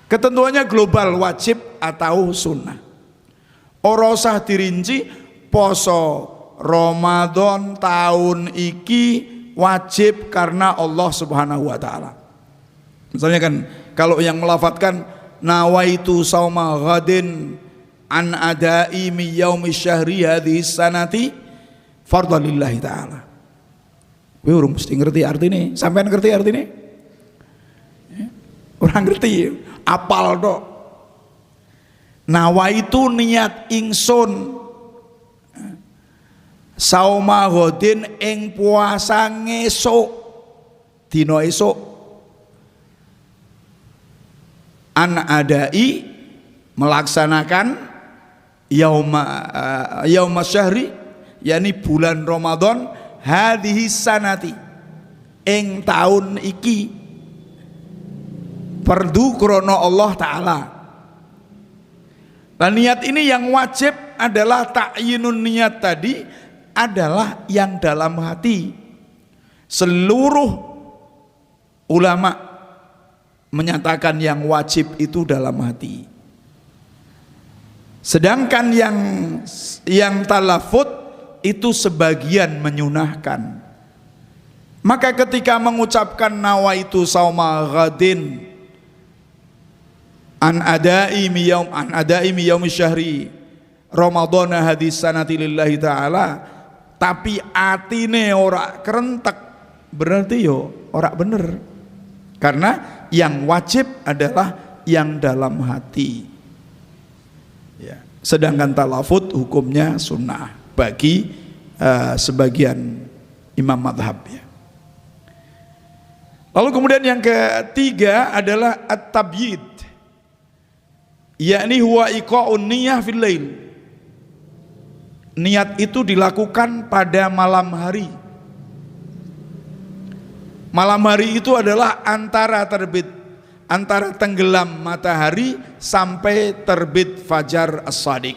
Ketentuannya global, wajib atau sunnah. Ora usah dirinci poso Ramadan tahun iki wajib karena Allah Subhanahu wa taala. Misalnya kan kalau yang melafatkan nawaitu sauma ghadin an adai mi yaumi syahri hadhihi sanati fardhan lillahi taala. Kowe urung mesti ngerti artine. Sampean ngerti artine? Orang ngerti, apal tok. Nawaitu niat ingsun sauma ghadin ing puasa ngesuk dina esuk an adai melaksanakan yauma syahri, yakni bulan Ramadan hadhihi sanati ing tahun iki fardu krana Allah taala. Nah, niat ini yang wajib adalah ta'yinun niat tadi adalah yang dalam hati. Seluruh ulama menyatakan yang wajib itu dalam hati. Sedangkan yang talafut itu sebagian menyunahkan. Maka ketika mengucapkan nawaitu sauma ghadin an adai mi yaum syahri Ramadhana hadis sanati lillahi ta'ala tapi atine ora kerentek, berarti yo ora bener, karena yang wajib adalah yang dalam hati ya. Sedangkan talafut hukumnya sunnah bagi sebagian imam madhab ya. Lalu kemudian yang ketiga adalah at-tabyid, yakni huwa iqa'un niyah fil lail. Niat itu dilakukan pada malam hari. Malam hari itu adalah antara tenggelam matahari sampai terbit fajar as-shadiq.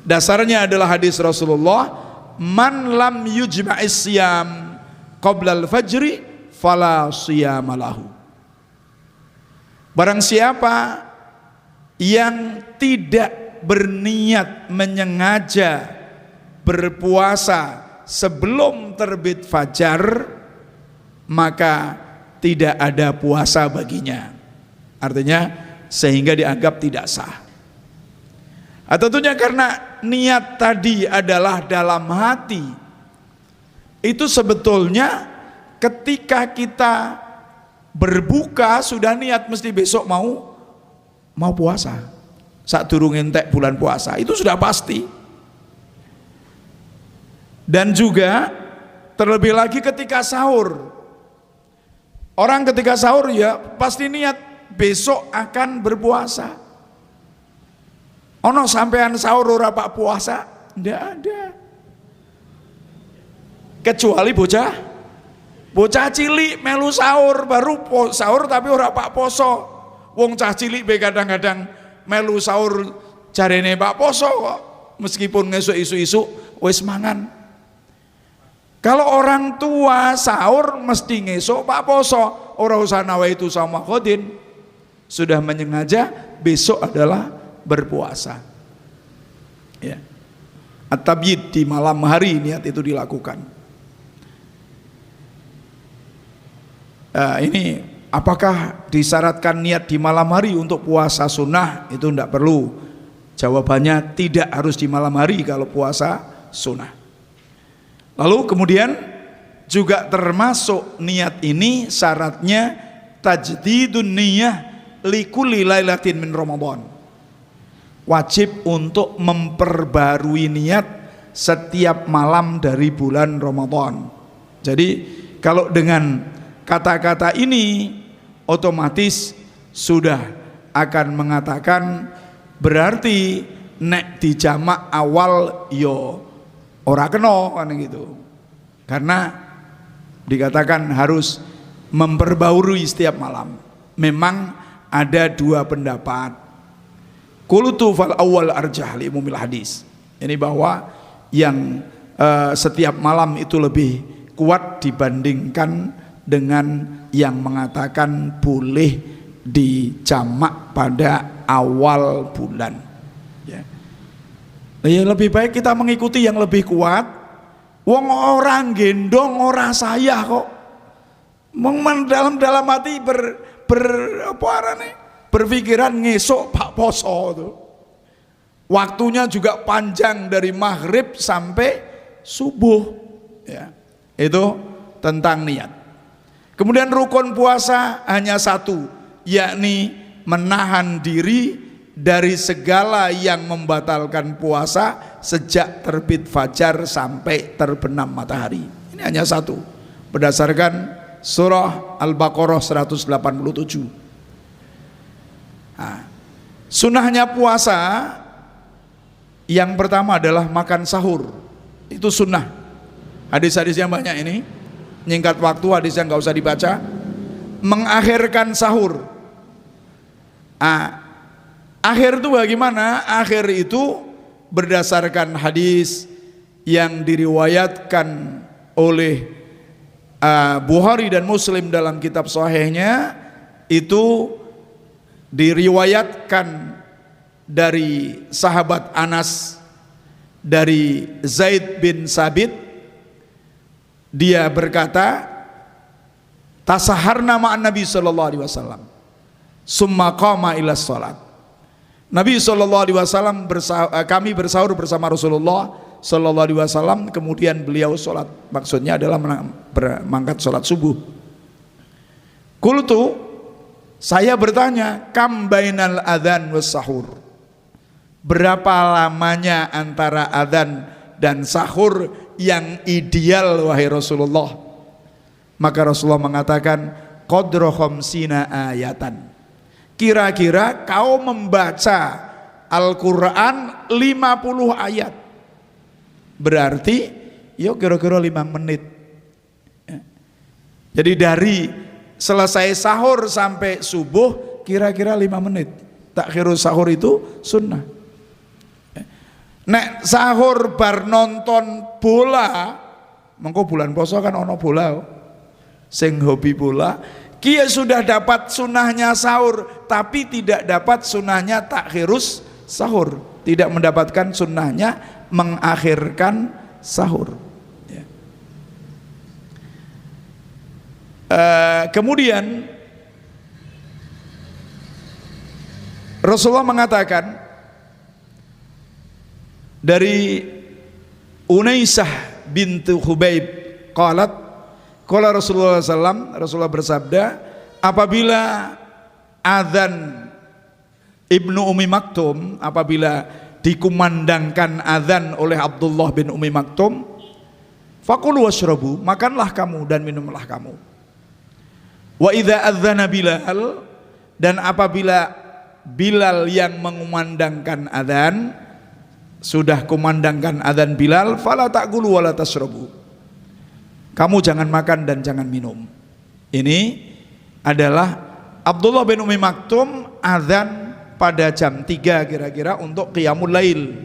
Dasarnya adalah hadis Rasulullah, man lam yujma'is siyam qabla al-fajri fala siyamalahu. Barang siapa yang tidak berniat menyengaja berpuasa sebelum terbit fajar, maka tidak ada puasa baginya. Artinya sehingga dianggap tidak sah. Tentunya karena niat tadi adalah dalam hati. Itu sebetulnya ketika kita berbuka sudah niat mesti besok mau puasa. Saat durung entek bulan puasa itu sudah pasti. Dan juga terlebih lagi ketika sahur. Orang ketika sahur ya pasti niat besok akan berpuasa. Ono sampean sahur ora pak puasa? Ndak ada. Kecuali bocah cilik melu sahur, baru sahur tapi ora pak poso. Wong cah cilik be kadang-kadang melu sahur jarene pak poso kok, meskipun ngesuk isu-isu wis mangan. Kalau orang tua sahur mesti ngesuk pak poso, ora usah nawaitu sama khodin, sudah menyengaja besok adalah berpuasa ya. At-tabyid di malam hari niat itu dilakukan. Ini apakah disyaratkan niat di malam hari untuk puasa sunnah? Itu tidak perlu. Jawabannya tidak harus di malam hari kalau puasa sunnah. Lalu kemudian juga termasuk niat ini syaratnya tajdidun niyah likulli lailatin min Ramadan. Wajib untuk memperbarui niat setiap malam dari bulan Ramadan. Jadi kalau dengan kata-kata ini otomatis sudah akan mengatakan berarti nek di jamak awal yo ora kena kan gitu. Karena dikatakan harus memperbarui setiap malam. Memang ada dua pendapat. Qultu fal awal arjah li umumil hadis. Ini bahwa yang setiap malam itu lebih kuat dibandingkan dengan yang mengatakan boleh dijamak pada awal bulan ya. Ya lebih baik kita mengikuti yang lebih kuat. Wong orang gendong ora saya kok. Dalam hati berpikiran ngesok pak poso tuh. Waktunya juga panjang dari maghrib sampai subuh ya. Itu tentang niat. Kemudian rukun puasa hanya satu, yakni menahan diri dari segala yang membatalkan puasa sejak terbit fajar sampai terbenam matahari. Ini hanya satu, berdasarkan surah Al-Baqarah 187. Nah, sunnahnya puasa yang pertama adalah makan sahur. Itu sunnah. Hadis-hadisnya banyak ini. Nyingkat waktu hadisnya nggak usah dibaca. Mengakhirkan sahur. Akhir itu bagaimana? Akhir itu berdasarkan hadis yang diriwayatkan oleh Bukhari dan Muslim dalam kitab sahihnya, itu diriwayatkan dari sahabat Anas dari Zaid bin Sabit. Dia berkata, tasaharna ma'an Nabi sallallahu alaihi wasallam summa qama ila salat. Nabi SAW kami bersahur bersama Rasulullah SAW, kemudian beliau sholat, maksudnya adalah mengangkat sholat subuh. Qultu, saya bertanya, kam bainal adzan was sahur, berapa lamanya antara adzan dan sahur yang ideal wahai Rasulullah? Maka Rasulullah mengatakan, qadra khamsina ayatan, kira-kira kau membaca Al-Quran 50 ayat, berarti yuk kira-kira 5 menit. Jadi dari selesai sahur sampai subuh kira-kira 5 menit. Takhirus sahur itu sunnah. Nek sahur bar nonton bola, mengko bulan poso kan ono bola, sing hobi bola, kia sudah dapat sunnahnya sahur, tapi tidak dapat sunnahnya takhirus sahur, tidak mendapatkan sunnahnya mengakhirkan sahur. Ya. Kemudian Rasulullah mengatakan dari Unaisah bintu Hubaib qalat, qala Rasulullah SAW, Rasulullah bersabda, apabila azan Ibnu Ummi Maktum, apabila dikumandangkan azan oleh Abdullah bin Ummi Maktum, fakulu washrabu, makanlah kamu dan minumlah kamu. Wa idza adzana Bilal, dan apabila Bilal yang mengumandangkan azan, sudah kumandangkan azan Bilal, fala ta'kulu wala tashrabu, kamu jangan makan dan jangan minum. Ini adalah Abdullah bin Ummi Maktum azan pada jam 3 kira-kira untuk qiyamul lail.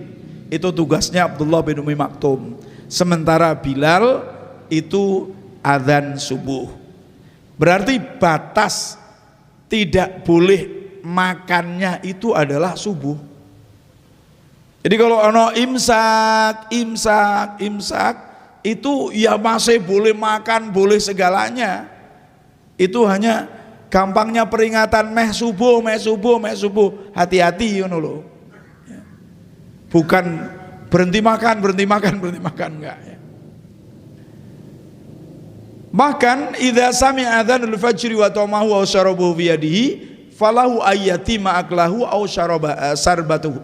Itu tugasnya Abdullah bin Ummi Maktum. Sementara Bilal itu azan subuh. Berarti batas tidak boleh makannya itu adalah subuh. Jadi kalau ono imsak itu ya masih boleh makan, boleh segalanya. Itu hanya gampangnya peringatan meh subuh, hati-hati ngono lho. Bukan berhenti makan enggak ya. Bahkan idza sami'a adzanul fajri wa tamahu aw syarabahu bi yadihi falahu ayyati ma'aklahu aw syaraba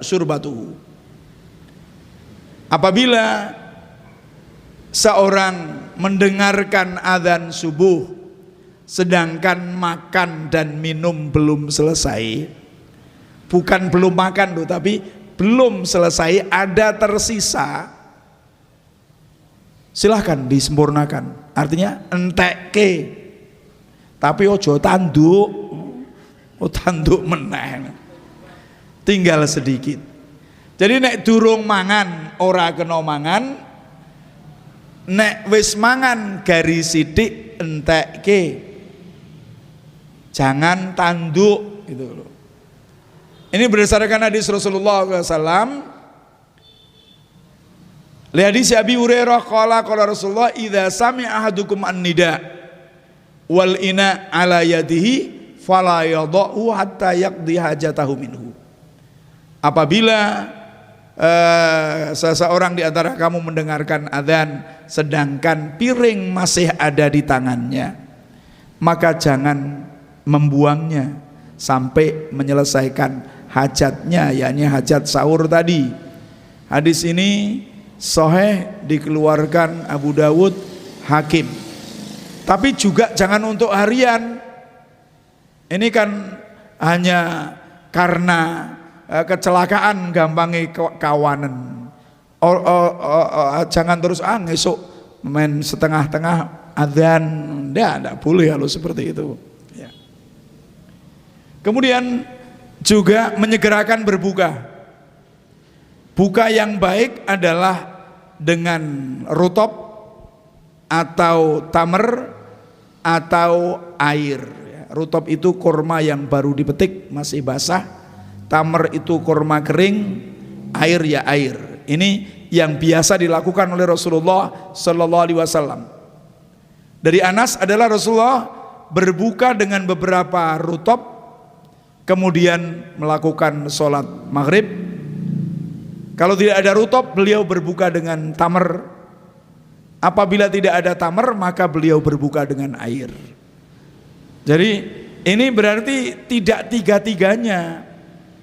surbatuhu. Apabila seorang mendengarkan adzan subuh sedangkan makan dan minum belum selesai, bukan belum makan loh, tapi belum selesai, ada tersisa, silahkan disempurnakan. Artinya entekke, tapi ojo tanduk, tanduk meneh, tinggal sedikit. Jadi nek durung mangan ora kena mangan, nek wis mangan garis sithik entekke, jangan tanduk gitu loh. Ini berdasarkan hadis Rasulullah SAW. Li hadis Abi Hurairah qala Rasulullah idza sami'a ahadukum an-nida wal ina ala yadihi fala yadhu hatta yaqdi hajatahu minhu. Apabila seseorang di antara kamu mendengarkan adzan sedangkan piring masih ada di tangannya, maka jangan membuangnya sampai menyelesaikan hajatnya, yakni hajat sahur tadi. Hadis ini sahih, dikeluarkan Abu Dawud, Hakim. Tapi juga jangan untuk harian. Ini kan hanya karena kecelakaan gampangnya kawanan. Jangan terus ngesuk main setengah-tengah adzan, enggak boleh kalau seperti itu ya. Kemudian juga menyegerakan berbuka. Buka yang baik adalah dengan rutop atau tamer atau air. Rutop itu kurma yang baru dipetik masih basah. Tamer itu kurma kering, air ya air. Ini yang biasa dilakukan oleh Rasulullah Sallallahu Alaihi Wasallam. Dari Anas adalah Rasulullah berbuka dengan beberapa rutop, kemudian melakukan sholat maghrib. Kalau tidak ada rutop, beliau berbuka dengan tamar. Apabila tidak ada tamar, maka beliau berbuka dengan air. Jadi ini berarti tidak tiga-tiganya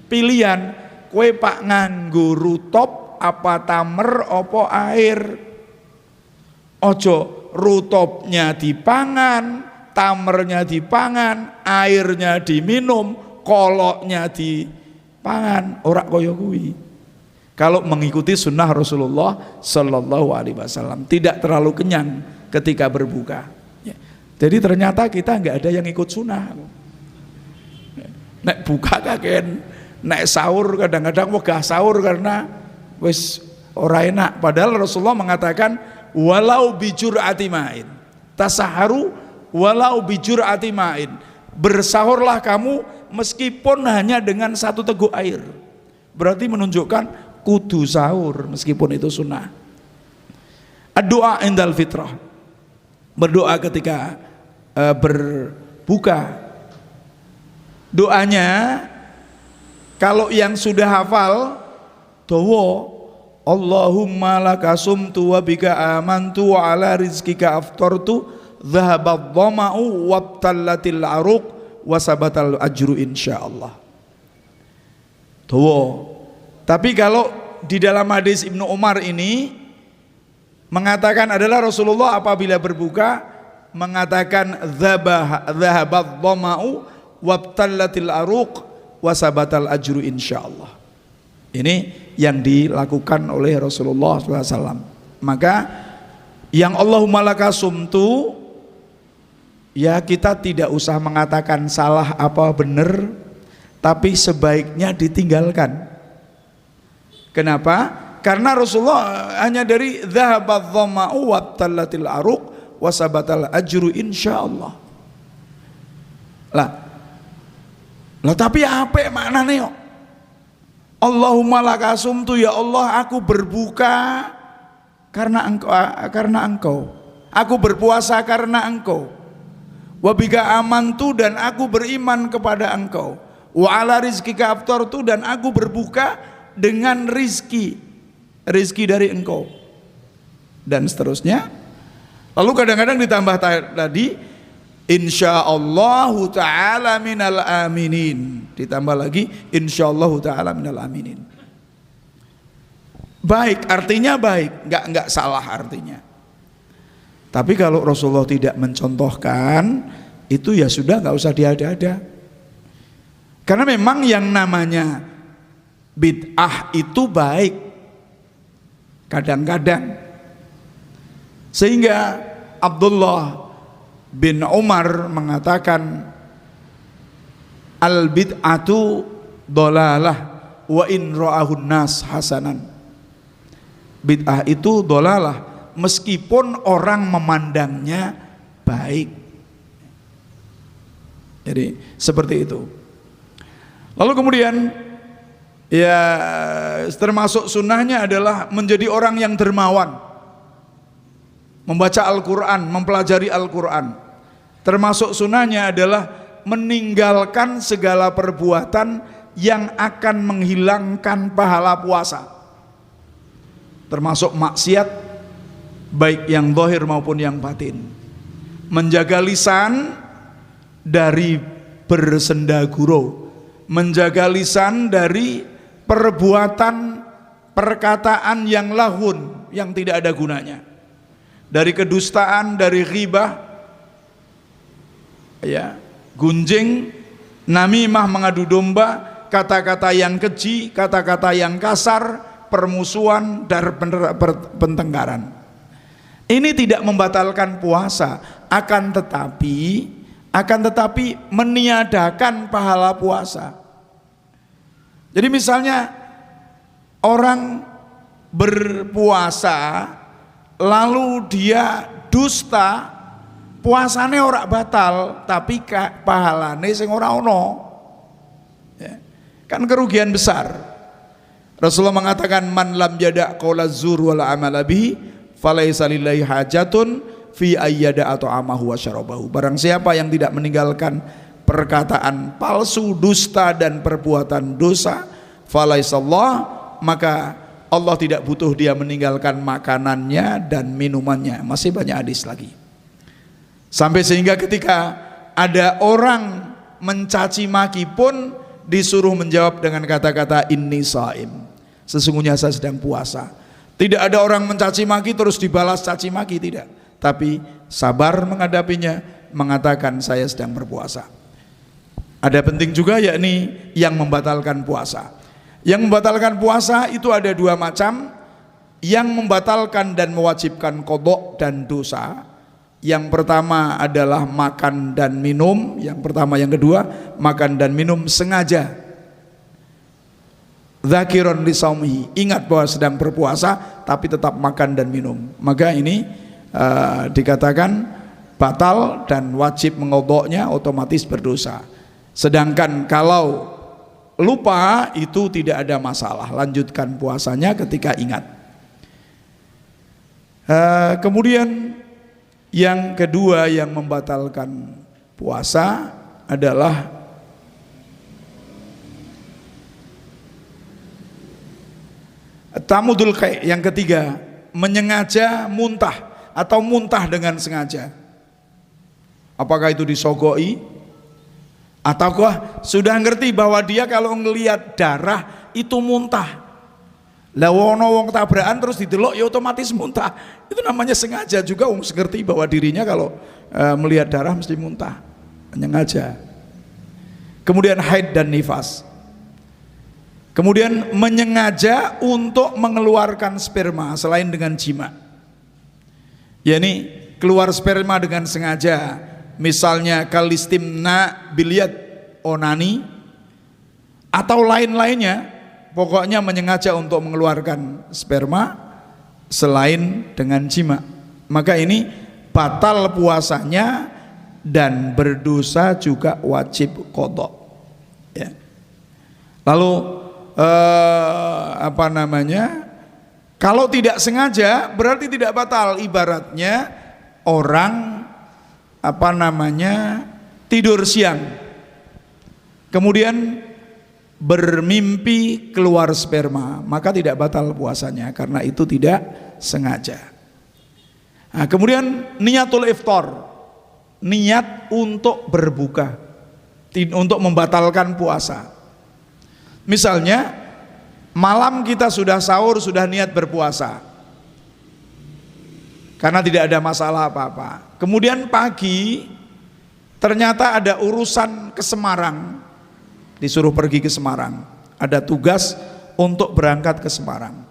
pilihan. Kue pak nganggo rutop apa tamer apa air. Ojo rutopnya dipangan, tamernya dipangan, airnya diminum, koloknya dipangan. Ora kaya kuwi. Kalau mengikuti sunnah Rasulullah Sallallahu Alaihi Wasallam, tidak terlalu kenyang ketika berbuka. Jadi ternyata kita nggak ada yang ikut sunnah. Nek buka kaken, nek sahur kadang-kadang wegah sahur karena wis ora enak. Padahal Rasulullah mengatakan walau bijur atimain, tasaharu walau bijur atimain. Bersahurlah kamu meskipun hanya dengan 1 teguk air. Berarti menunjukkan kudu sahur meskipun itu sunnah. Doa indal fitrah, berdoa ketika berbuka. Doanya kalau yang sudah hafal, doa Allahumma laka sumtu wa bika amantu wa ala rizkika aftartu dhahabad dhama'u wabtallatil aruq wa sabatal ajru insyaallah. Doa. Tapi kalau di dalam hadis Ibnu Umar ini mengatakan adalah Rasulullah apabila berbuka mengatakan dhahabat dhama'u wabtallatil aruq wasabatal ajru insyaallah. Ini yang dilakukan oleh Rasulullah SAW. Maka yang Allahumma laka sumtu, ya kita tidak usah mengatakan salah apa benar, tapi sebaiknya ditinggalkan. Kenapa? Karena Rasulullah hanya dari dhahabat dhama'u wabtallatil aruq wasabatal ajru insyaallah. Lah tapi apa maknanya? Allahumma laka sumtu, ya Allah aku berbuka karena engkau. Aku berpuasa karena engkau. Wa bika amantu, dan aku beriman kepada engkau. Wa ala rizkika aftartu, dan aku berbuka dengan rizki dari engkau, dan seterusnya. Lalu kadang-kadang ditambah tadi insyaallahu ta'ala minal aminin, ditambah lagi insyaallahu ta'ala minal aminin. Baik, artinya baik, enggak salah artinya. Tapi kalau Rasulullah tidak mencontohkan, itu ya sudah enggak usah diada-ada. Karena memang yang namanya bid'ah itu baik kadang-kadang, sehingga Abdullah bin Umar mengatakan al bid'atu dolalah wa in ra'ahun nas hasanan. Bid'ah itu dolalah meskipun orang memandangnya baik. Jadi seperti itu. Lalu kemudian ya termasuk sunnahnya adalah menjadi orang yang dermawan, membaca Al-Quran, mempelajari Al-Quran. Termasuk sunnahnya adalah meninggalkan segala perbuatan yang akan menghilangkan pahala puasa, termasuk maksiat baik yang zahir maupun yang batin. Menjaga lisan dari bersendagurau, menjaga lisan dari perbuatan perkataan yang lahun, yang tidak ada gunanya, dari kedustaan, dari ghibah, ya, gunjing, namimah, mengadu domba, kata-kata yang keji, kata-kata yang kasar, permusuhan, dan pertengkaran. Ini tidak membatalkan puasa, akan tetapi meniadakan pahala puasa. Jadi misalnya orang berpuasa lalu dia dusta, puasane ora batal, tapi pahalane sing ora ono, ya, kan kerugian besar. Rasulullah mengatakan man lam yada' qaula zur wal amala bihi falaisa lillahi hajatun fi ayyada atau amahu wa syarabahu. Barang siapa yang tidak meninggalkan perkataan palsu, dusta dan perbuatan dosa, falaisallah, maka Allah tidak butuh dia meninggalkan makanannya dan minumannya. Masih banyak hadis lagi. Sampai sehingga ketika ada orang mencaci maki pun disuruh menjawab dengan kata-kata inni shaim, sesungguhnya saya sedang puasa. Tidak ada orang mencaci maki terus dibalas caci maki, tidak, tapi sabar menghadapinya, mengatakan saya sedang berpuasa. Ada penting juga, yakni yang membatalkan puasa. Yang membatalkan puasa itu ada dua macam. Yang membatalkan dan mewajibkan qadha dan dosa. Yang pertama adalah makan dan minum. Yang kedua makan dan minum sengaja. Dzakiron li saumihi, ingat bahwa sedang berpuasa tapi tetap makan dan minum. Maka ini dikatakan batal dan wajib mengodoknya, otomatis berdosa. Sedangkan kalau lupa itu tidak ada masalah, lanjutkan puasanya ketika ingat. Kemudian yang kedua yang membatalkan puasa adalah tamudul kai. Yang ketiga, menyengaja muntah atau muntah dengan sengaja. Apakah itu disogoi ataukah sudah ngerti bahwa dia kalau ngelihat darah itu muntah. Lah wong tabrakan terus didelok ya otomatis muntah. Itu namanya sengaja juga, wong ngerti bahwa dirinya kalau melihat darah mesti muntah. Menyengaja. Kemudian haid dan nifas. Kemudian menyengaja untuk mengeluarkan sperma selain dengan jima. yakni keluar sperma dengan sengaja, misalnya kalistimna biliat onani atau lain-lainnya, pokoknya menyengaja untuk mengeluarkan sperma selain dengan jima, maka ini batal puasanya dan berdosa juga wajib qadha. Ya. Lalu kalau tidak sengaja berarti tidak batal. Ibaratnya orang tidur siang, kemudian bermimpi keluar sperma, maka tidak batal puasanya karena itu tidak sengaja. Nah, kemudian niatul iftar, niat untuk berbuka, untuk membatalkan puasa. Misalnya malam kita sudah sahur, sudah niat berpuasa karena tidak ada masalah apa-apa. Kemudian pagi ternyata ada urusan ke Semarang, disuruh pergi ke Semarang, ada tugas untuk berangkat ke Semarang.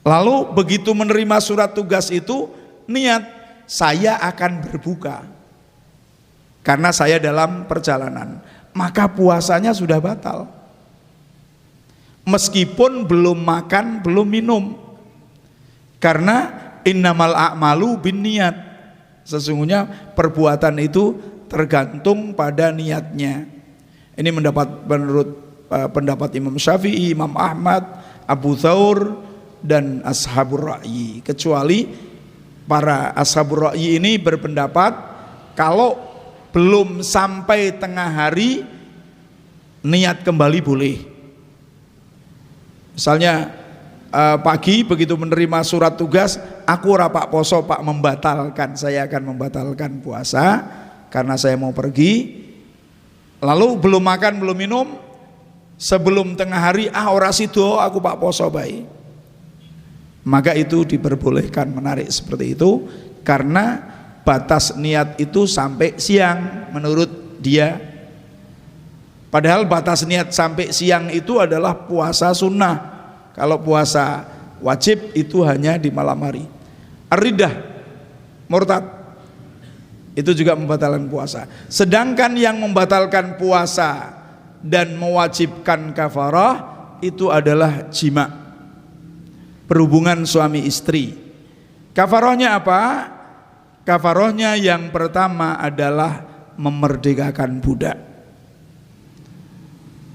Lalu begitu menerima surat tugas itu, niat saya akan berbuka karena saya dalam perjalanan, maka puasanya sudah batal meskipun belum makan, belum minum, karena innamal a'malu binniyat, sesungguhnya perbuatan itu tergantung pada niatnya. Ini menurut pendapat Imam Syafi'i, Imam Ahmad, Abu Thawr dan Ashabur Ra'yi. Kecuali para Ashabur Ra'yi ini berpendapat kalau belum sampai tengah hari niat kembali boleh. Misalnya pagi begitu menerima surat tugas, aku rapak poso pak, membatalkan, saya akan membatalkan puasa karena saya mau pergi. Lalu belum makan belum minum, sebelum tengah hari ora sido aku pak poso bae, maka itu diperbolehkan menarik seperti itu karena batas niat itu sampai siang menurut dia. Padahal batas niat sampai siang itu adalah puasa sunnah. Kalau puasa wajib itu hanya di malam hari. Ar-riddah, murtad, itu juga membatalkan puasa. Sedangkan yang membatalkan puasa dan mewajibkan kafarah itu adalah jima, perhubungan suami istri. Kafarahnya apa? Kafarahnya yang pertama adalah memerdekakan budak.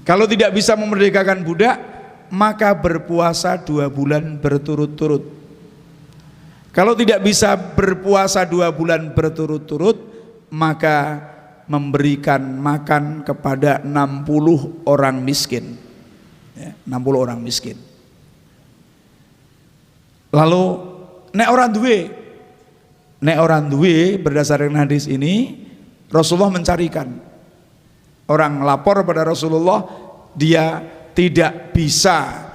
Kalau tidak bisa memerdekakan budak, maka berpuasa 2 bulan berturut-turut. Kalau tidak bisa berpuasa 2 bulan berturut-turut, maka memberikan makan kepada 60 orang miskin. Ya, 60 orang miskin. Lalu nek orang duwe berdasarkan hadis ini Rasulullah mencarikan. Orang lapor pada Rasulullah, dia tidak bisa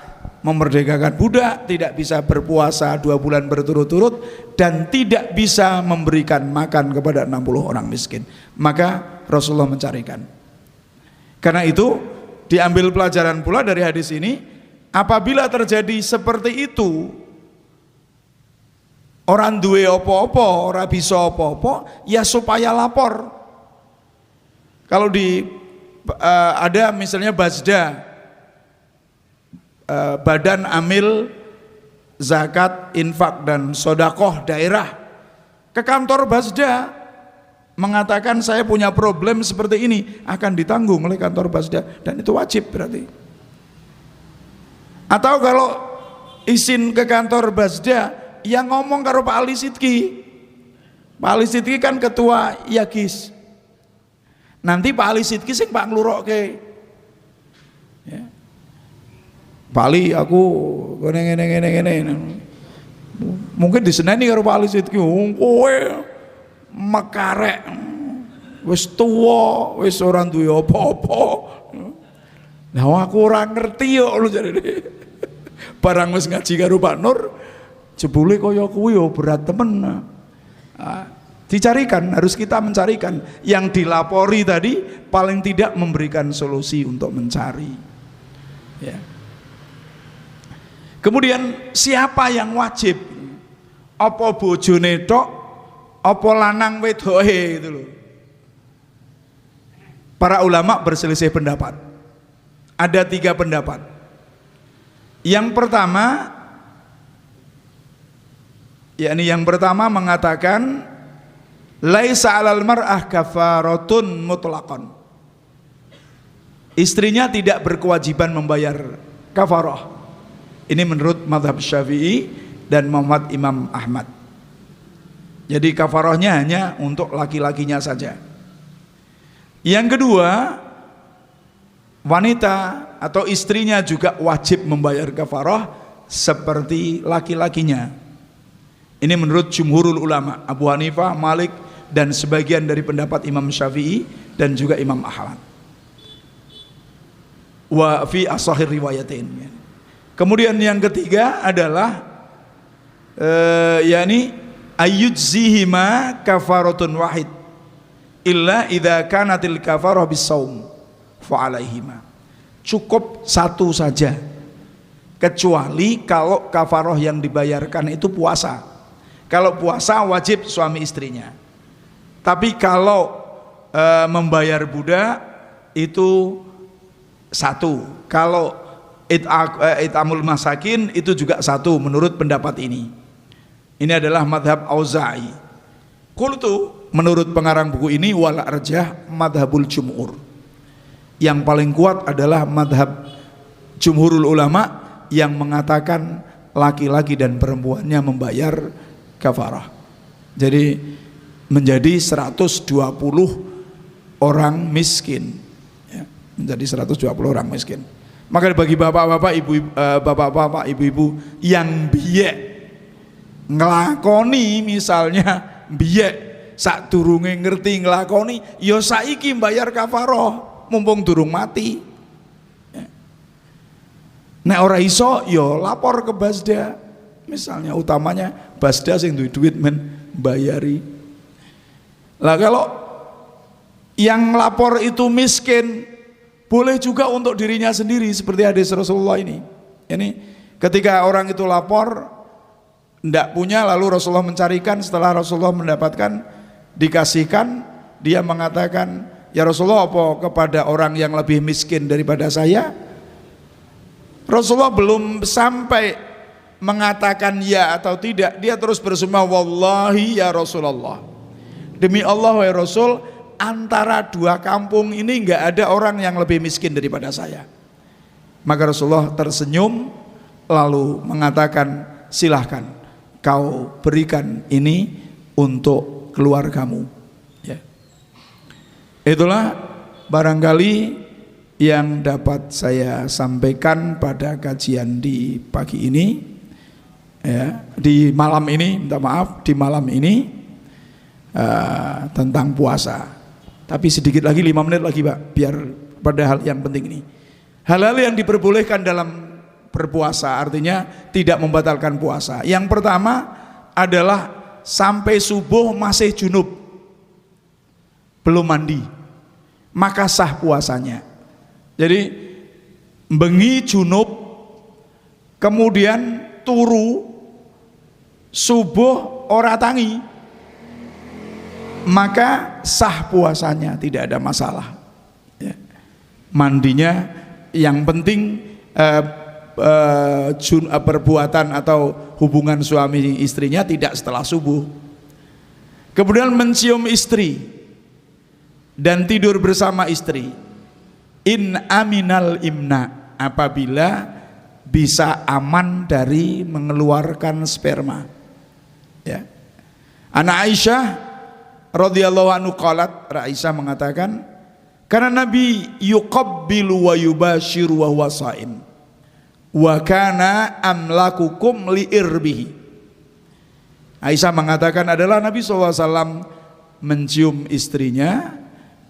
memerdekakan budak, tidak bisa berpuasa 2 bulan berturut-turut, dan tidak bisa memberikan makan kepada 60 orang miskin. Maka Rasulullah mencarikan. Karena itu diambil pelajaran pula dari hadis ini, apabila terjadi seperti itu, orang duwe opo-opo, orang bisa opo-opo, ya supaya lapor. Kalau ada misalnya Bazda, Badan Amil Zakat, Infak dan Sodakoh daerah, ke kantor Bazda mengatakan saya punya problem seperti ini, akan ditanggung oleh kantor Bazda, dan itu wajib berarti. Atau kalau izin ke kantor Bazda, yang ngomong karo Pak Ali Sidki. Pak Ali Sidki kan ketua Yagis. Nanti Pak Ali Sidki sing Pak nglurokke. Ya. Pak Ali, aku ngene. Mungkin diseneni karo Pak Ali Sidki, kowe mekarek, wis tuwa, wis ora duwe apa-apa. Lah aku ora ngerti kok lho jarene. Barang wis ngaji karo Pak Nur, jebule kaya kuwi yo berat temen. Dicarikan, harus kita mencarikan. Yang dilapori tadi paling tidak memberikan solusi untuk mencari. Ya. Kemudian siapa yang wajib? Apa bojone tok, apa lanang wedoke itu loh. Para ulama berselisih pendapat. Ada 3 pendapat. Yang pertama mengatakan laisa 'alal mar'ah kafaratun mutlaqan. Istrinya tidak berkewajiban membayar kafarah. Ini menurut mazhab Syafi'i dan mazhab Imam Ahmad. Jadi kafarahnya hanya untuk laki-lakinya saja. Yang kedua, wanita atau istrinya juga wajib membayar kafarah seperti laki-lakinya. Ini menurut jumhurul ulama, Abu Hanifah, Malik, dan sebagian dari pendapat Imam Syafi'i dan juga Imam Ahmad. Wa fi ashahir riwayatain. Kemudian yang ketiga adalah yakni ayyudzihima kafaratun wahid illa idza kanatil kafarah bisawm fa alaihima. Cukup 1 saja, kecuali kalau kafarah yang dibayarkan itu puasa. Kalau puasa wajib suami istrinya. Tapi kalau membayar budak itu 1. Kalau it'amul masakin itu juga 1 menurut pendapat ini. Ini adalah madhab Auza'i. Qultu, menurut pengarang buku ini, wal arjah madhabul jumhur. Yang paling kuat adalah madhab jumhurul ulama yang mengatakan laki-laki dan perempuannya membayar kafarah. Jadi menjadi 120 orang miskin, ya, menjadi 120 orang miskin. Maka bagi bapak-bapak, ibu-ibu yang biye ngelakoni, misalnya biye sadurunge ngerti ngelakoni, ya saiki mbayar kafarah mumpung durung mati. Nek ora iso ya lapor ke Bazda. Misalnya utamanya Bazda sing duwe duit men bayari. Lah kalau yang lapor itu miskin, boleh juga untuk dirinya sendiri seperti hadis Rasulullah ini. Ini ketika orang itu lapor tidak punya, lalu Rasulullah mencarikan, setelah Rasulullah mendapatkan, dikasihkan, dia mengatakan, ya Rasulullah, apa kepada orang yang lebih miskin daripada saya? Rasulullah belum sampai mengatakan ya atau tidak, dia terus bersumpah, wallahi ya Rasulullah, demi Allah ya Rasul, antara 2 kampung ini enggak ada orang yang lebih miskin daripada saya. Maka Rasulullah tersenyum lalu mengatakan, silahkan kau berikan ini untuk keluargamu, ya. Itulah barangkali yang dapat saya sampaikan pada kajian di pagi ini, ya, di malam ini, minta maaf, di malam ini tentang puasa. Tapi sedikit lagi, 5 menit lagi Pak, biar pada hal yang penting ini. Hal-hal yang diperbolehkan dalam berpuasa artinya tidak membatalkan puasa. Yang pertama adalah sampai subuh masih junub, belum mandi, maka sah puasanya. Jadi bengi junub, kemudian turu subuh ora tangi, maka sah puasanya, tidak ada masalah, ya. Mandinya yang penting perbuatan atau hubungan suami istrinya tidak setelah subuh. Kemudian mencium istri dan tidur bersama istri, in aminal imna, apabila bisa aman dari mengeluarkan sperma, ya. Ana Aisyah radhiyallahu anhu qalat, Aisyah mengatakan, karena Nabi yuqabbilu wa yubashiru wa huwa shaim wa kana amlakukum liirbihi. Aisyah mengatakan adalah Nabi SAW mencium istrinya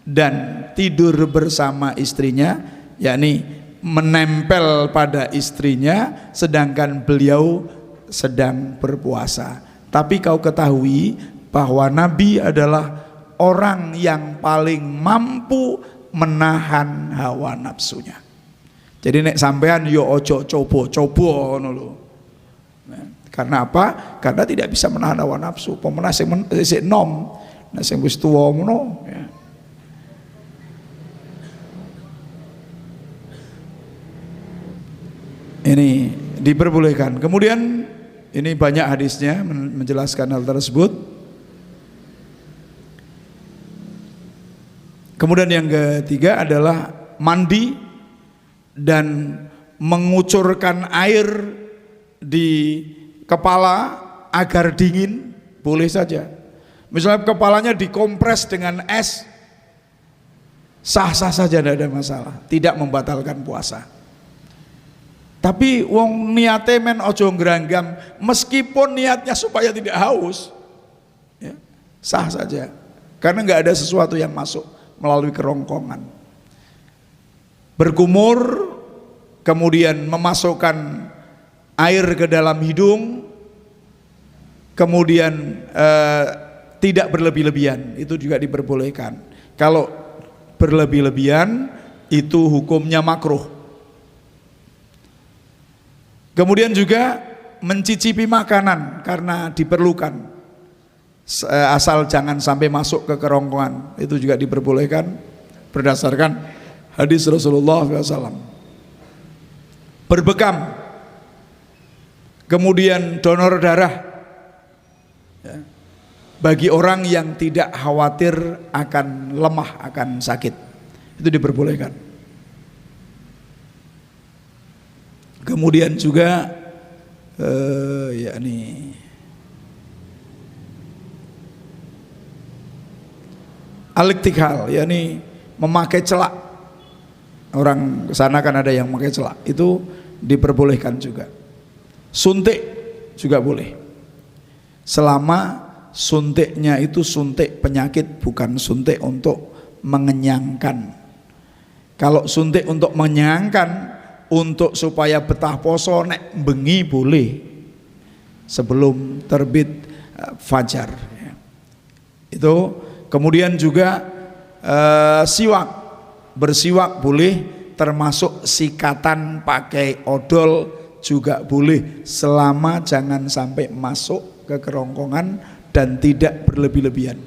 dan tidur bersama istrinya, yakni menempel pada istrinya sedangkan beliau sedang berpuasa. Tapi kau ketahui bahwa Nabi adalah orang yang paling mampu menahan hawa nafsunya. Jadi nek sampean yo ojo coba ngono lho. Karena apa? Karena tidak bisa menahan hawa nafsu. Pemenang sing nom, nek sing wis tuwa ngono, ya. Ini diperbolehkan. Kemudian ini banyak hadisnya menjelaskan hal tersebut. Kemudian yang ketiga adalah mandi dan mengucurkan air di kepala agar dingin, boleh saja. Misalnya kepalanya dikompres dengan es, sah-sah saja, tidak ada masalah, tidak membatalkan puasa. Tapi wong niate men ojo ngranggam, meskipun niatnya supaya tidak haus, ya, sah saja, karena nggak ada sesuatu yang masuk melalui kerongkongan. Berkumur, kemudian memasukkan air ke dalam hidung, kemudian tidak berlebih-lebihan, itu juga diperbolehkan. Kalau berlebih-lebihan itu hukumnya makruh. Kemudian juga mencicipi makanan karena diperlukan, asal jangan sampai masuk ke kerongkongan, itu juga diperbolehkan berdasarkan hadis Rasulullah SAW. Berbekam, kemudian donor darah, ya, bagi orang yang tidak khawatir akan lemah, akan sakit, itu diperbolehkan. Kemudian juga yakni al-iktikhal, yakni memakai celak. Orang kesana kan ada yang memakai celak, itu diperbolehkan juga. Suntik juga boleh, selama suntiknya itu suntik penyakit, bukan suntik untuk mengenyangkan. Kalau suntik untuk mengenyangkan, untuk supaya betah poso nek bengi, boleh sebelum terbit fajar, ya. Itu. Kemudian juga siwak, bersiwak boleh, termasuk sikatan pakai odol juga boleh, selama jangan sampai masuk ke kerongkongan dan tidak berlebih-lebihan.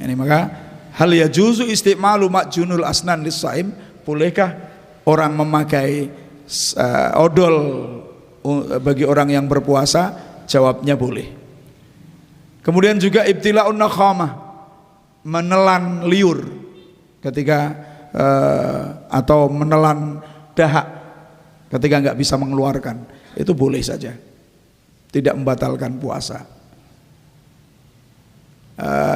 Ini maka hal yajuzu istimalu makjunul asnan lis-shaim, bolehkah orang memakai odol bagi orang yang berpuasa? Jawabnya boleh. Kemudian juga ibtila'un nakhamah, menelan liur ketika atau menelan dahak ketika nggak bisa mengeluarkan, itu boleh saja, tidak membatalkan puasa.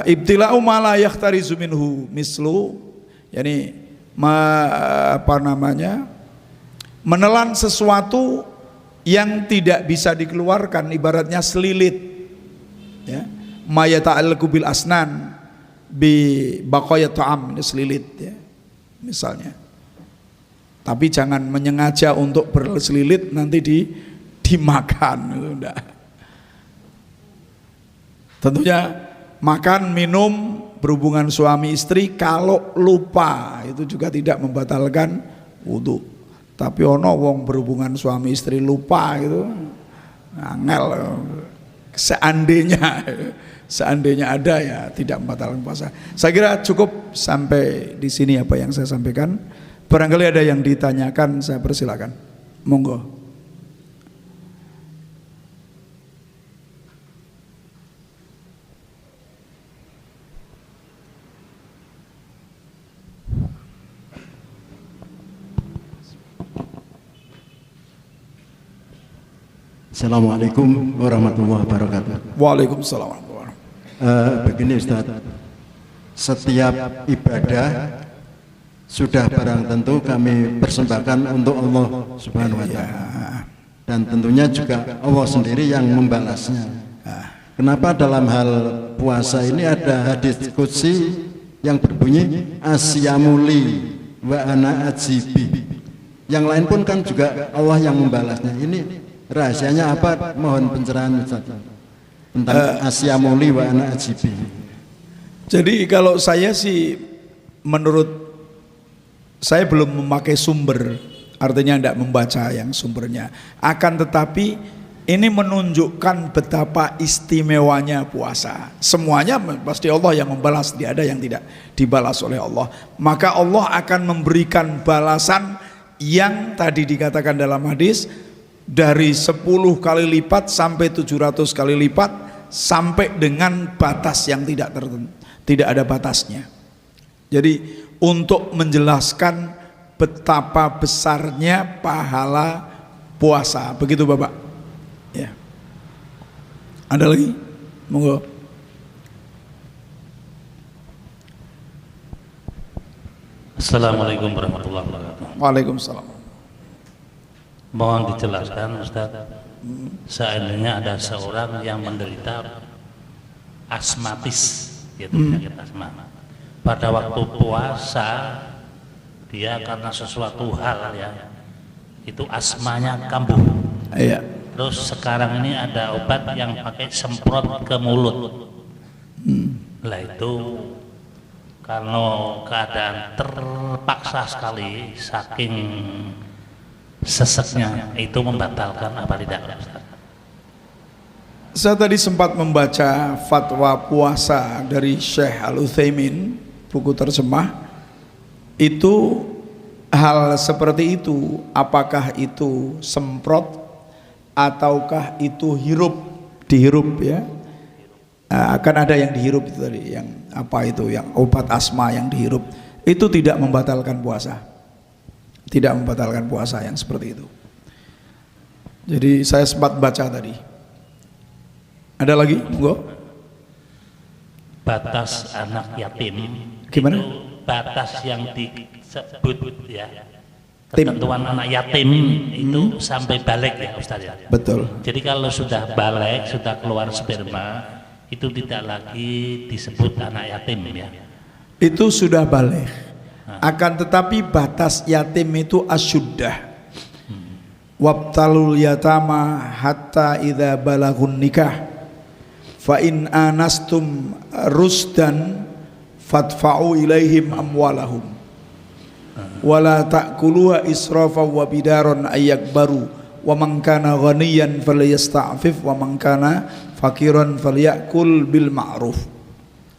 ibtila'u ma la yakhtarizu minhu mislu, yani menelan sesuatu yang tidak bisa dikeluarkan, ibaratnya selilit, ya, ma yata'allaqu bil asnan bi baqaya ta'am, ini selilit ya misalnya. Tapi jangan menyengaja untuk berselilit nanti dimakan, itu enggak. Tentunya makan, minum, berhubungan suami istri kalau lupa itu juga tidak membatalkan wudu. Tapi ono wong berhubungan suami istri lupa gitu, angel. Seandainya ada ya tidak membatalkan puasa. Saya kira cukup sampai di sini apa yang saya sampaikan. Barangkali ada yang ditanyakan, saya persilakan. Monggo. Assalamualaikum warahmatullahi wabarakatuh. Waalaikumsalam warahmatullahi wabarakatuh. Begini Ustaz, setiap ibadah sudah barang tentu kami persembahkan untuk Allah Subhanahu wa Ta'ala, dan tentunya juga Allah sendiri yang membalasnya. Kenapa dalam hal puasa ini ada hadis qudsi yang berbunyi asyamuli wa ana ajibi, yang lain pun kan juga Allah yang membalasnya. Ini rahasianya apa? Mohon pencerahan Ustaz tentang asyamuli wa ana ajibi. Jadi kalau saya sih, menurut saya belum memakai sumber, artinya tidak membaca yang sumbernya. Akan tetapi ini menunjukkan betapa istimewanya puasa. Semuanya pasti Allah yang membalas, tidak ada yang tidak dibalas oleh Allah. Maka Allah akan memberikan balasan yang tadi dikatakan dalam hadis, dari 10 kali lipat sampai 700 kali lipat, sampai dengan batas yang tidak ada batasnya. Jadi untuk menjelaskan betapa besarnya pahala puasa, begitu Bapak ya. Ada lagi? Monggo. Assalamualaikum warahmatullahi wabarakatuh. Waalaikumsalam. Mohon dijelaskan Ustaz, seandainya ada seorang yang menderita asmatis, yaitu penyakit asma, pada waktu puasa dia karena sesuatu hal ya, itu asmanya kambuh. Iya. Terus sekarang ini ada obat yang pakai semprot ke mulut. Lah itu karena keadaan terpaksa sekali saking seseknya, itu membatalkan apa tidak? Saya tadi sempat membaca fatwa puasa dari Syekh Al-Utsaimin, buku terjemah. Itu hal seperti itu, apakah itu semprot ataukah itu dihirup ya. Akan ada yang dihirup itu tadi, yang apa itu, yang obat asma yang dihirup, itu tidak membatalkan puasa. Tidak membatalkan puasa yang seperti itu. Jadi saya sempat baca tadi. Ada lagi? Monggo. Batas anak yatim. Gimana? Itu batas yang disebut ya. Ketentuan anak yatim itu sampai balik ya Ustaz ya. Betul. Jadi kalau sudah balik, sudah keluar sperma, itu tidak lagi disebut anak yatim ya. Itu sudah balik. Akan tetapi batas yatim itu asyuddah. Wabtalul yatama hatta idza balagun nikah. Fa in anastum rusdan fadfa'u ilaihim amwalahum. Wala ta'kuluha israfan wa bidaron ayyakbaru. Wa man kana ghaniyan falyasta'fif wa man kana fakiran falyakul bil ma'ruf.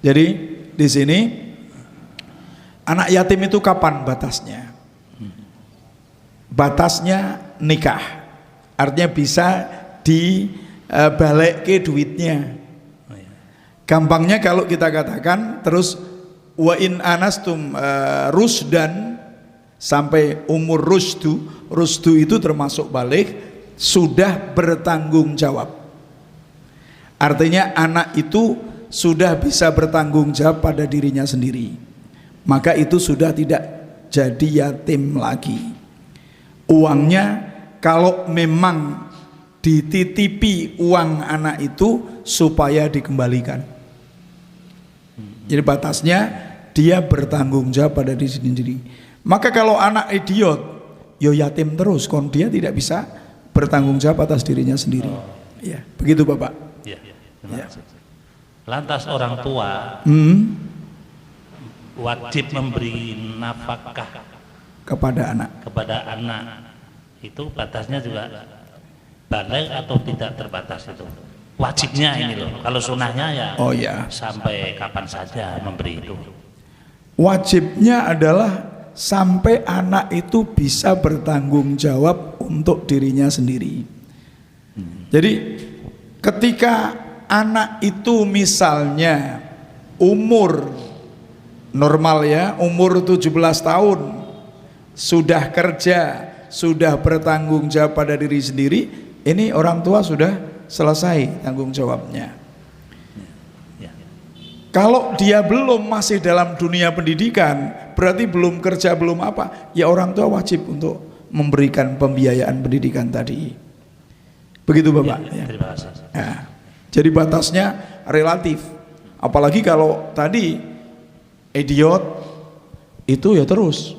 Jadi di sini anak yatim itu kapan batasnya? Batasnya nikah. Artinya bisa dibalik ke duitnya. Gampangnya kalau kita katakan terus wa in anastum rusdan sampai umur rusdu. Rusdu itu termasuk balik, sudah bertanggung jawab. Artinya anak itu sudah bisa bertanggung jawab pada dirinya sendiri, maka itu sudah tidak jadi yatim lagi. Uangnya kalau memang dititipi uang anak itu supaya dikembalikan. Jadi batasnya dia bertanggung jawab pada diri sendiri. Maka kalau anak idiot, yo yatim terus, kon dia tidak bisa bertanggung jawab atas dirinya sendiri. Ya, begitu Bapak. Ya. Ya. Lantas orang tua wajib memberi nafkah Kepada anak. Itu batasnya juga balik atau tidak terbatas itu? Wajibnya ini loh. Kalau sunahnya ya, Oh ya. sampai kapan saja memberi itu. Wajibnya adalah sampai anak itu bisa bertanggung jawab untuk dirinya sendiri. Jadi ketika anak itu misalnya umur normal ya, umur 17 tahun, sudah kerja, sudah bertanggung jawab pada diri sendiri, ini orang tua sudah selesai tanggung jawabnya. Kalau dia belum, masih dalam dunia pendidikan, berarti belum kerja, belum apa, ya orang tua wajib untuk memberikan pembiayaan pendidikan tadi. Begitu Bapak. Ya. Terima kasih. Ya. Jadi batasnya relatif. Apalagi kalau tadi idiot itu ya terus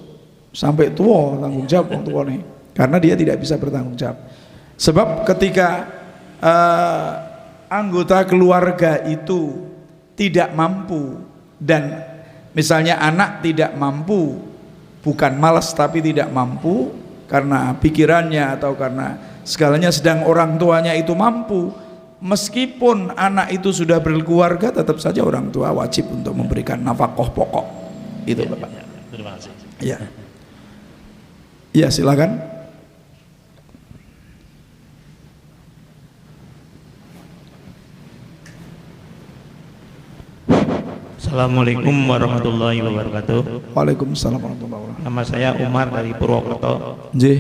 sampai tua tanggung jawab untuk tua, karena dia tidak bisa bertanggung jawab. Sebab ketika anggota keluarga itu tidak mampu, dan misalnya anak tidak mampu, bukan malas tapi tidak mampu karena pikirannya atau karena segalanya, sedang orang tuanya itu mampu, meskipun anak itu sudah berkeluarga, tetap saja orang tua wajib untuk memberikan nafkah pokok. Itu Bapak. Terima kasih. Ya. Ya, silakan. Assalamualaikum warahmatullahi wabarakatuh. Waalaikumsalam warahmatullahi wabarakatuh. Nama saya Umar dari Purwokerto. Nggih.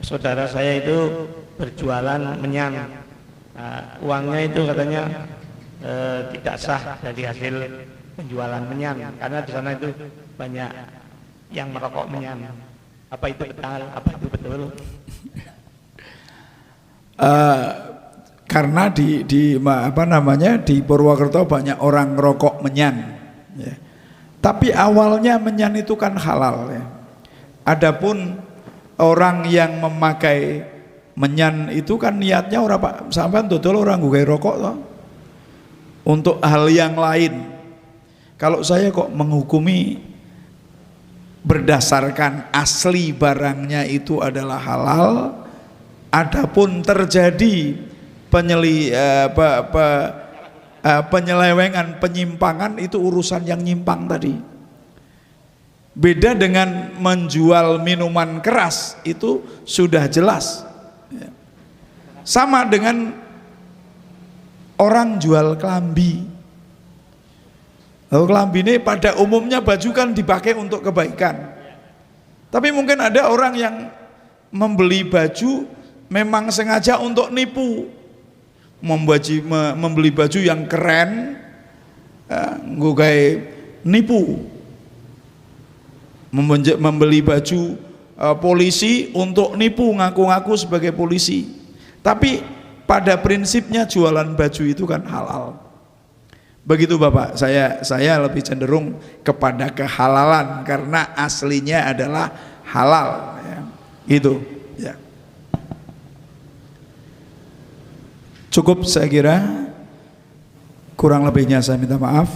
Saudara saya itu berjualan menyan. Uangnya itu katanya tidak sah dari hasil penjualan menyan, karena di sana itu banyak yang merokok menyan. Apa itu betul? Apa itu betul? Karena di Purwokerto banyak orang ngerokok menyan, ya. Tapi awalnya menyan itu kan halal ya. Adapun orang yang memakai menyan itu kan niatnya orang Pak sampean dodol orang nggawe rokok toh, untuk hal yang lain. Kalau saya kok menghukumi berdasarkan asli barangnya itu adalah halal, adapun terjadi penyelewengan, penyimpangan, itu urusan yang nyimpang tadi. Beda dengan menjual minuman keras, itu sudah jelas. Sama dengan orang jual kelambi. Lalu kelambi ini pada umumnya baju kan dipakai untuk kebaikan. Tapi mungkin ada orang yang membeli baju memang sengaja untuk nipu. Membeli baju yang keren, nggo gawe nipu. Membeli baju polisi untuk nipu, ngaku-ngaku sebagai polisi. Tapi pada prinsipnya jualan baju itu kan halal. Begitu Bapak, saya lebih cenderung kepada kehalalan karena aslinya adalah halal ya. Gitu ya. Cukup saya kira, kurang lebihnya saya minta maaf.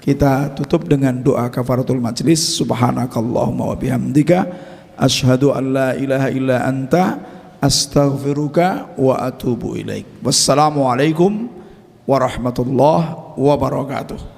Kita tutup dengan doa kafaratul majlis. Subhanakallahumma wa bihamdika asyhadu an la ilaha illa anta astaghfiruka wa atubu ilaik. Wassalamualaikum warahmatullahi wabarakatuh.